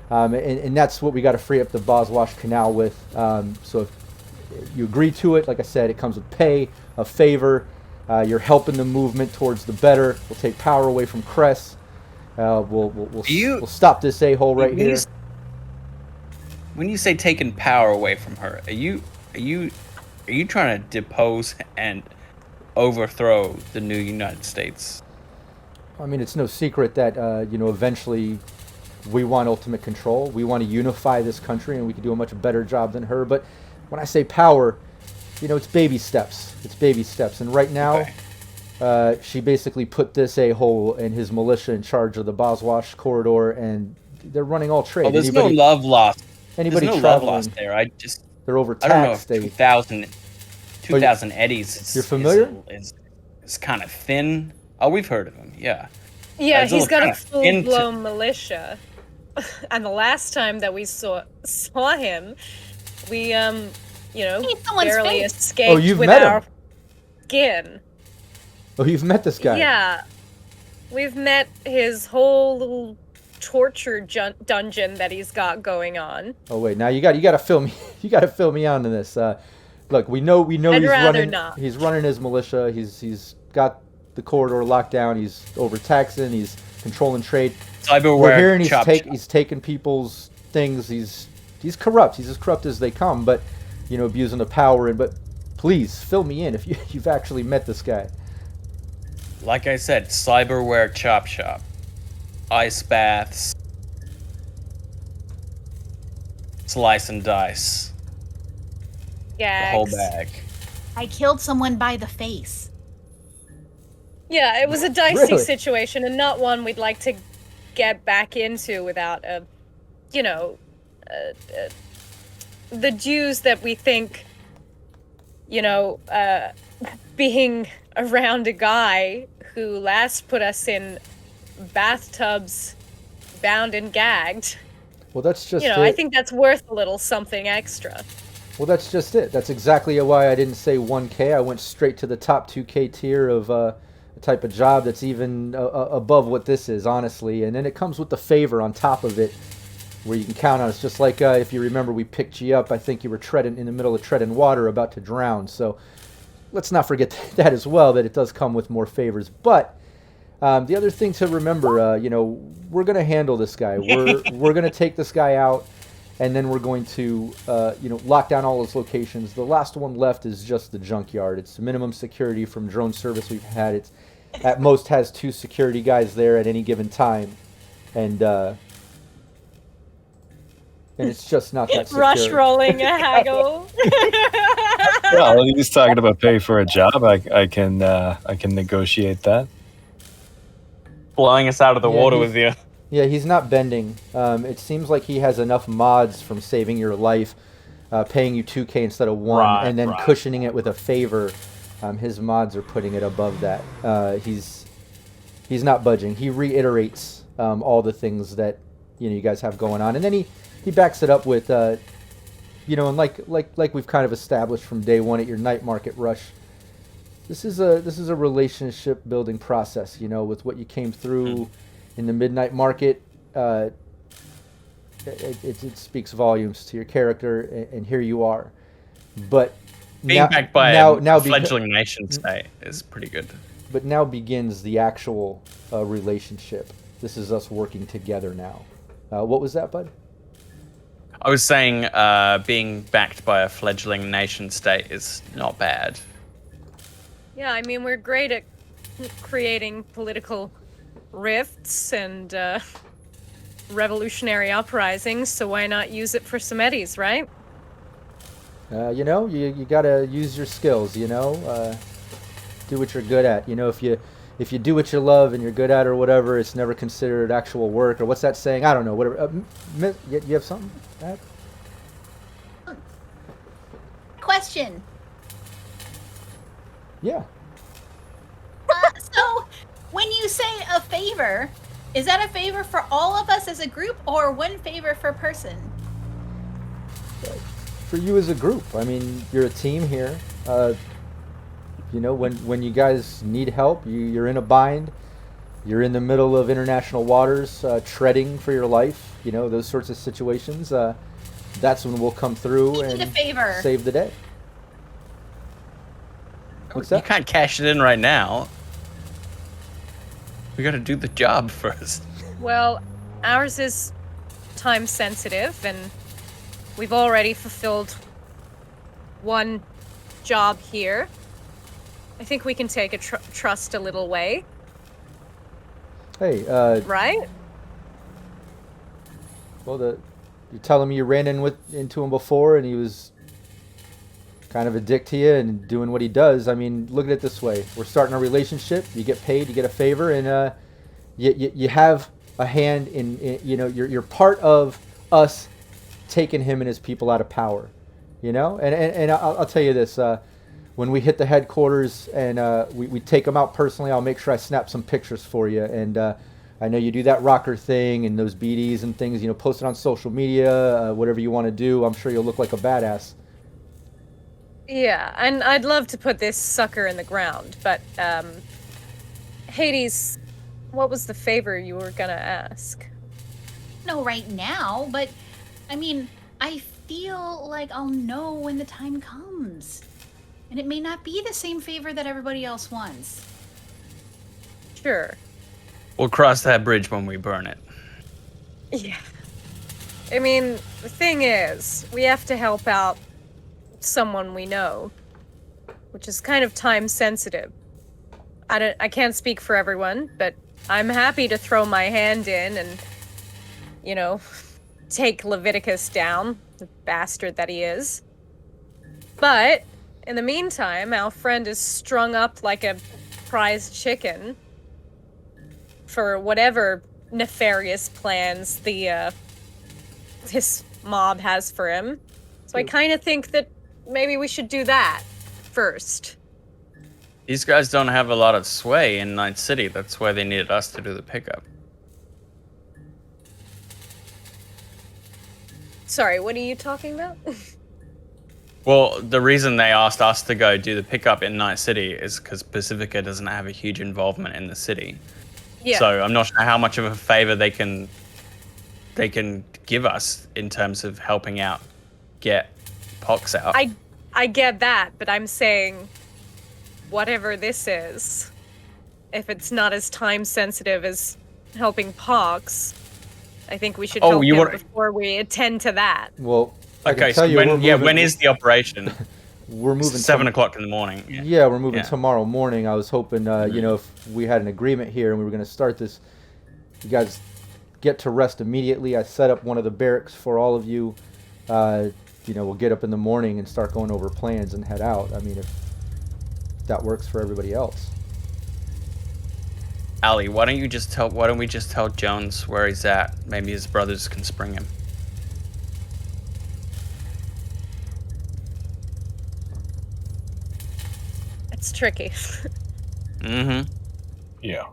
and that's what we got to free up the Boswash Canal with. So if you agree to it, like I said, it comes with pay, a favor. You're helping the movement towards the better. We'll take power away from Cress. We'll stop this a-hole right here. When you say taking power away from her, are you trying to depose and overthrow the new United States? I mean, it's no secret that you know, eventually we want ultimate control. We want to unify this country, and we can do a much better job than her. But when I say power, you know, it's baby steps. It's baby steps. And right now, she basically put this a-hole and his militia in charge of the Boswash corridor, and they're running all trade. Oh, there's no love lost. Anybody there's no traveling, love lost there. they're overtaxed. I don't know if 2,000 eddies. You're familiar? It's kind of thin. Oh, we've heard of him. Yeah. Yeah, he's got a full-blown militia. And the last time that we saw him, we you know, barely escaped with our skin. Oh, you've met this guy? Yeah. We've met his whole little torture dungeon that he's got going on. Oh wait, now you got to fill me. You got to fill me on to this. Look, we know he's running his militia. He's got the corridor locked down. He's overtaxing. He's controlling trade. We're here, and he's taking people's things. He's corrupt. He's as corrupt as they come. But you know, abusing the power. But please fill me in if you've actually met this guy. Like I said, cyberware chop shop, ice baths, slice and dice, gags. the whole bag. I killed someone by the face. Yeah, it was a dicey situation, and not one we'd like to get back into without the dues that we think, you know, being around a guy who last put us in bathtubs, bound and gagged. Well, that's just I think that's worth a little something extra. Well, that's just it. That's exactly why I didn't say 1K. I went straight to the top 2K tier of a type of job that's even above what this is, honestly. And then it comes with the favor on top of it. where you can count on us. Just like if you remember, we picked you up. I think you were treading in the middle of treading water, about to drown. So let's not forget that as well, that it does come with more favors. But the other thing to remember, we're going to handle this guy. We're going to take this guy out, and then we're going to, lock down all those locations. The last one left is just the junkyard. It's minimum security from drone service we've had. It's at most has 2 security guys there at any given time, and it's just not that secure. Rush rolling a haggle. Well, he's talking about pay for a job. I can negotiate that. Blowing us out of the Yeah, water he's- with you. Yeah, he's not bending. It seems like he has enough mods from saving your life, paying you 2K instead of 1, Right, and then right. cushioning it with a favor. His mods are putting it above that. He's not budging. He reiterates all the things that you guys have going on, and then he backs it up with and like we've kind of established from day one at your night market rush. This is a relationship building process, with what you came through in the midnight market. It speaks volumes to your character, and here you are. But Being backed by now a fledgling nation state is pretty good. But now begins the actual relationship. This is us working together now. What was that, bud? I was saying being backed by a fledgling nation state is not bad. Yeah, I mean, we're great at creating political rifts and revolutionary uprisings, so why not use it for some eddies, right? You gotta use your skills. Do what you're good at. If you do what you love and you're good at or whatever, it's never considered actual work. Or what's that saying? I don't know. Whatever. You have something? Question. Yeah. So, when you say a favor, is that a favor for all of us as a group, or one favor per person? For you as a group. I mean, you're a team here. When you guys need help, you're in a bind. You're in the middle of international waters, treading for your life. Those sorts of situations. That's when we'll come through We need a and favor. save the day. What's You that? can't cash it in right now. We gotta do the job first. Well, ours is time sensitive, and we've already fulfilled one job here. I think we can take a trust a little way, Hey, right? well, you're telling me you ran into him before, and he was kind of a dick to you and doing what he does. I mean, look at it this way: we're starting a relationship. You get paid, you get a favor, and you have a hand in you're part of us taking him and his people out of power. And I'll tell you this: when we hit the headquarters and we take them out personally, I'll make sure I snap some pictures for you. And I know you do that rocker thing and those BDs and things. Post it on social media, whatever you want to do. I'm sure you'll look like a badass. Yeah, and I'd love to put this sucker in the ground, but Hades, what was the favor you were gonna ask? No, right now, but I mean, I feel like I'll know when the time comes. And it may not be the same favor that everybody else wants. Sure. We'll cross that bridge when we burn it. Yeah. I mean, the thing is, we have to help out someone we know, which is kind of time sensitive. I can't speak for everyone, but I'm happy to throw my hand in and, take Leviticus down, the bastard that he is. But in the meantime, our friend is strung up like a prized chicken for whatever nefarious plans this mob has for him. So I kind of think that maybe we should do that first. These guys don't have a lot of sway in Night City. That's why they needed us to do the pickup. Sorry, what are you talking about? Well, the reason they asked us to go do the pickup in Night City is because Pacifica doesn't have a huge involvement in the city. Yeah. So I'm not sure how much of a favor they can they can give us in terms of helping out get Pox out. I get that, but I'm saying whatever this is, if it's not as time sensitive as helping Pox, I think we should help him before we attend to that. Well, I Okay, can tell so you when is the operation? we're moving 7 o'clock in the morning. Yeah, we're moving tomorrow morning. I was hoping, you know, if we had an agreement here and we were going to start this, you guys get to rest immediately. I set up one of the barracks for all of you. You know, we'll get up in the morning and start going over plans and head out. I mean, if that works for everybody else. Ali, why don't we just tell Jones where he's at? Maybe his brothers can spring him. It's tricky. Mm-hmm. Yeah.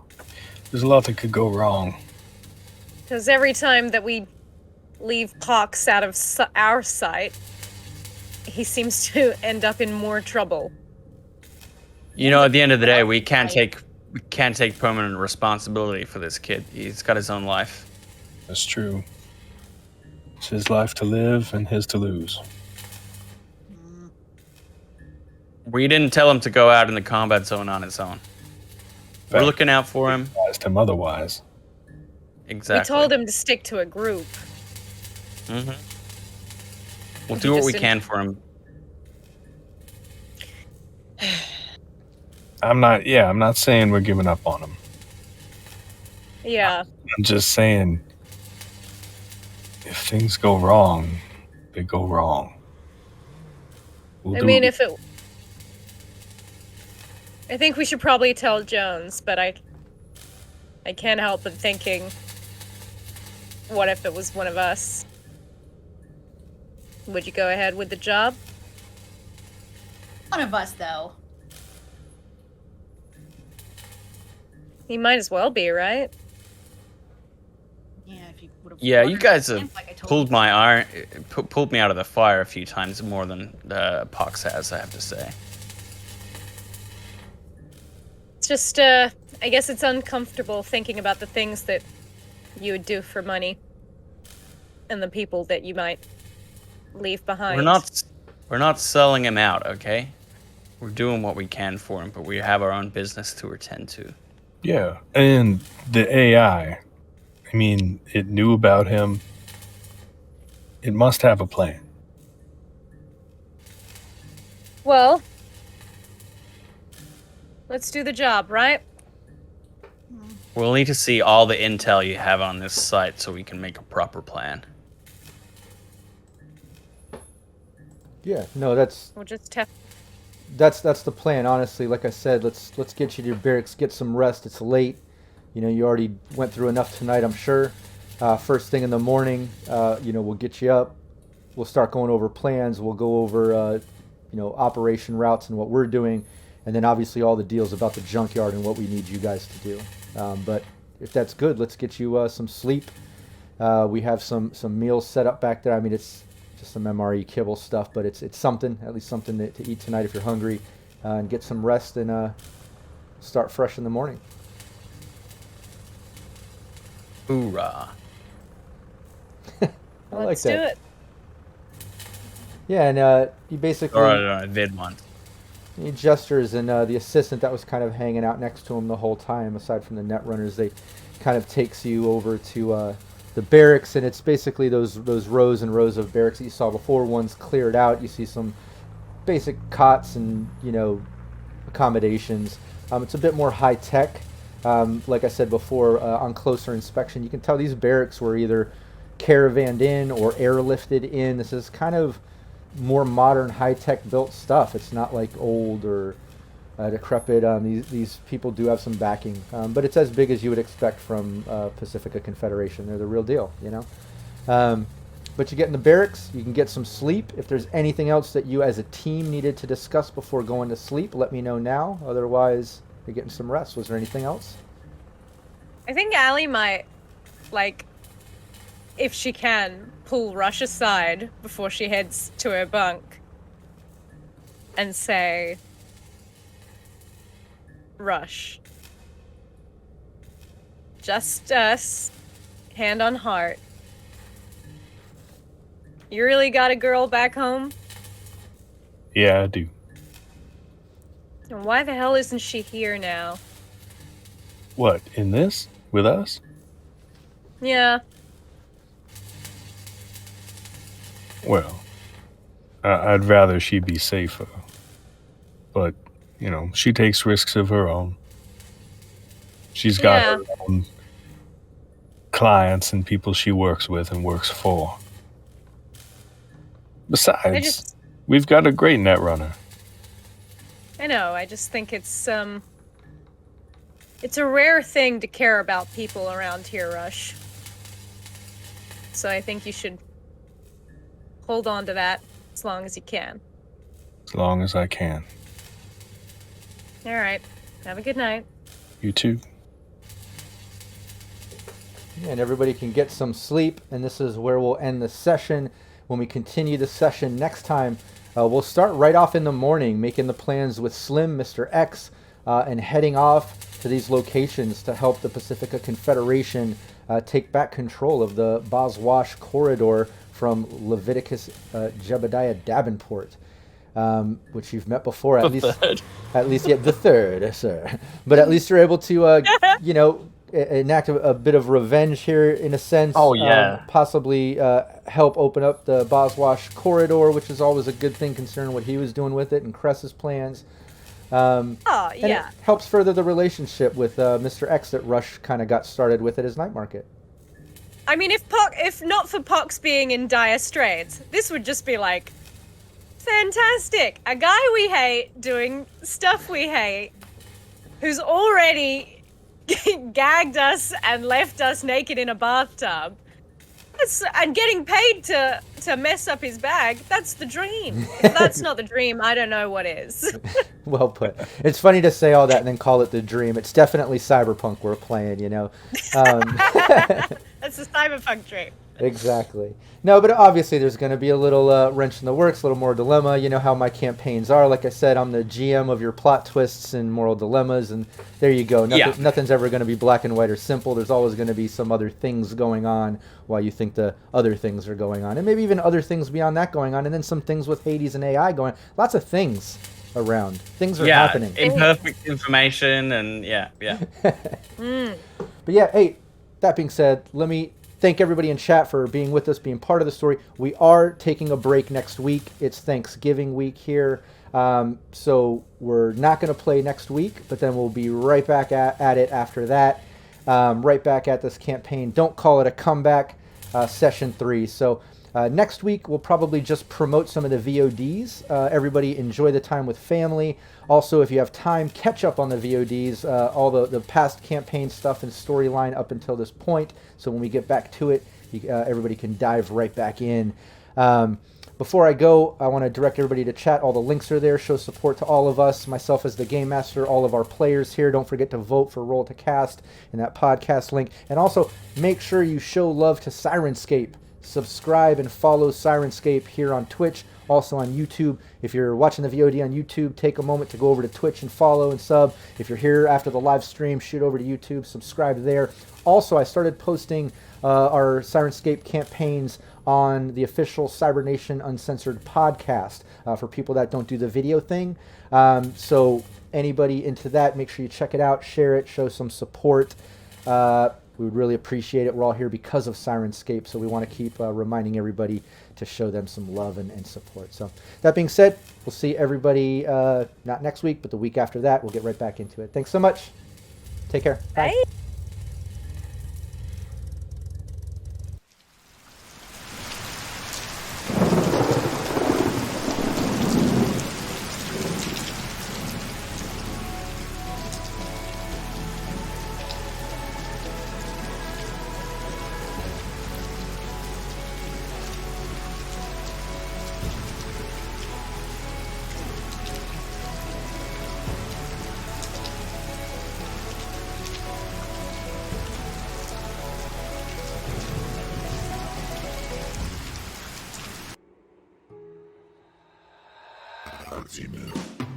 There's a lot that could go wrong. Because every time that we leave Pox out of our sight, he seems to end up in more trouble. You know, at the end of the day, we can't take permanent responsibility for this kid. He's got his own life. That's true. It's his life to live and his to lose. We didn't tell him to go out in the combat zone on his own. We're looking out for him. Advised him otherwise. Exactly. We told him to stick to a group. Mm-hmm. We'll do what we can for him. I'm not saying we're giving up on him. Yeah. I'm just saying, if things go wrong, they go wrong. I think we should probably tell Jones, but I can't help but thinking, what if it was one of us? Would you go ahead with the job? One of us, though. He might as well be, right? Yeah, if you would have. Yeah, you guys have like I told pulled you. my iron, pulled me out of the fire a few times more than Pox has, I have to say. It's just, I guess it's uncomfortable thinking about the things that you would do for money. And the people that you might leave behind. We're not selling him out, okay? We're doing what we can for him, but we have our own business to attend to. Yeah, and the AI, I mean, it knew about him. It must have a plan. Well, let's do the job, right? We'll need to see all the intel you have on this site so we can make a proper plan. Yeah, no, that's We'll just have... that's the plan. Honestly, like I said, let's get you to your barracks, get some rest. It's late. You know, you already went through enough tonight, I'm sure. First thing in the morning, you know, we'll get you up. We'll start going over plans. We'll go over, you know, operation routes and what we're doing, and then obviously all the deals about the junkyard and what we need you guys to do. But if that's good, let's get you some sleep. We have some meals set up back there. I mean, it's just some MRE kibble stuff, but it's something, at least something to eat tonight if you're hungry, and get some rest and start fresh in the morning. Hoorah. Let's do it. Yeah, and you basically... Or vid one. He gestures, and the assistant that was kind of hanging out next to him the whole time, aside from the Netrunners, they kind of takes you over to the barracks, and it's basically those rows and rows of barracks that you saw before. One's cleared out. You see some basic cots and, you know, accommodations. It's a bit more high tech. Like I said before, on closer inspection, you can tell these barracks were either caravanned in or airlifted in. This is kind of more modern, high-tech built stuff. It's not like old or decrepit. These people do have some backing, but it's as big as you would expect from Pacifica Confederation. They're the real deal, you know. But you get in the barracks, you can get some sleep. If there's anything else that you as a team needed to discuss before going to sleep, let me know now. Otherwise, you're getting some rest. Was there anything else? I think Allie might, like, if she can, pull Rush aside before she heads to her bunk and say, Rush, just us, hand on heart, You really got a girl back home? Yeah, I do. And why the hell isn't she here now? What, in this? With us? Yeah. Well, I'd rather she be safer. But, she takes risks of her own. She's got Yeah. her own clients and people she works with and works for. Besides, we've got a great Netrunner. I know, I just think it's a rare thing to care about people around here, Rush. So I think you should hold on to that as long as you can. As long as I can. Alright. Have a good night. You too. And everybody can get some sleep, and this is where we'll end the session. When we continue the session next time, we'll start right off in the morning, making the plans with Slim, Mr. X, and heading off to these locations to help the Pacifica Confederation take back control of the Boswash corridor from Leviticus Jebediah Davenport, which you've met before, at least, yeah, the third, sir. But at least you're able to, enact a bit of revenge here, in a sense. Oh, yeah. Possibly help open up the Boswash corridor, which is always a good thing considering what he was doing with it and Cress's plans. And it helps further the relationship with Mr. X that Rush kind of got started with at his night market. I mean, if not for Pox being in dire straits, this would just be like, fantastic! A guy we hate doing stuff we hate, who's already gagged us and left us naked in a bathtub, and getting paid to mess up his bag. That's the dream. If that's not the dream, I don't know what is. Well put. It's funny to say all that and then call it the dream. It's definitely Cyberpunk we're playing, That's the Cyberpunk dream. Exactly. No, but obviously there's going to be a little wrench in the works, a little more dilemma. You know how my campaigns are. Like I said, I'm the GM of your plot twists and moral dilemmas, and there you go. Nothing's ever going to be black and white or simple. There's always going to be some other things going on while you think the other things are going on, and maybe even other things beyond that going on, and then some things with Hades and AI going on. Lots of things around. Things are happening. Imperfect information, and yeah. But yeah, hey, that being said, let me thank everybody in chat for being with us, being part of the story. We are taking a break next week. It's Thanksgiving week here. So we're not going to play next week, but then we'll be right back at it after that. Right back at this campaign. Don't call it a comeback, session 3. So next week, we'll probably just promote some of the VODs. Everybody enjoy the time with family. Also, if you have time, catch up on the VODs, all the past campaign stuff and storyline up until this point. So when we get back to it, everybody can dive right back in. Before I go, I want to direct everybody to chat. All the links are there. Show support to all of us, myself as the Game Master, all of our players here. Don't forget to vote for Roll to Cast in that podcast link. And also, make sure you show love to Syrinscape. Subscribe and follow Syrinscape here on Twitch, also on YouTube. If you're watching the VOD on YouTube, take a moment to go over to Twitch and follow and sub. If you're here after the live stream, shoot over to YouTube, subscribe there. Also, I started posting our Syrinscape campaigns on the official Cybernation Uncensored podcast for people that don't do the video thing. So anybody into that, make sure you check it out, share it, show some support. We would really appreciate it. We're all here because of Syrinscape, so we want to keep reminding everybody to show them some love and support. So that being said, we'll see everybody not next week, but the week after that. We'll get right back into it. Thanks so much. Take care. Bye. Bye. Ultimate.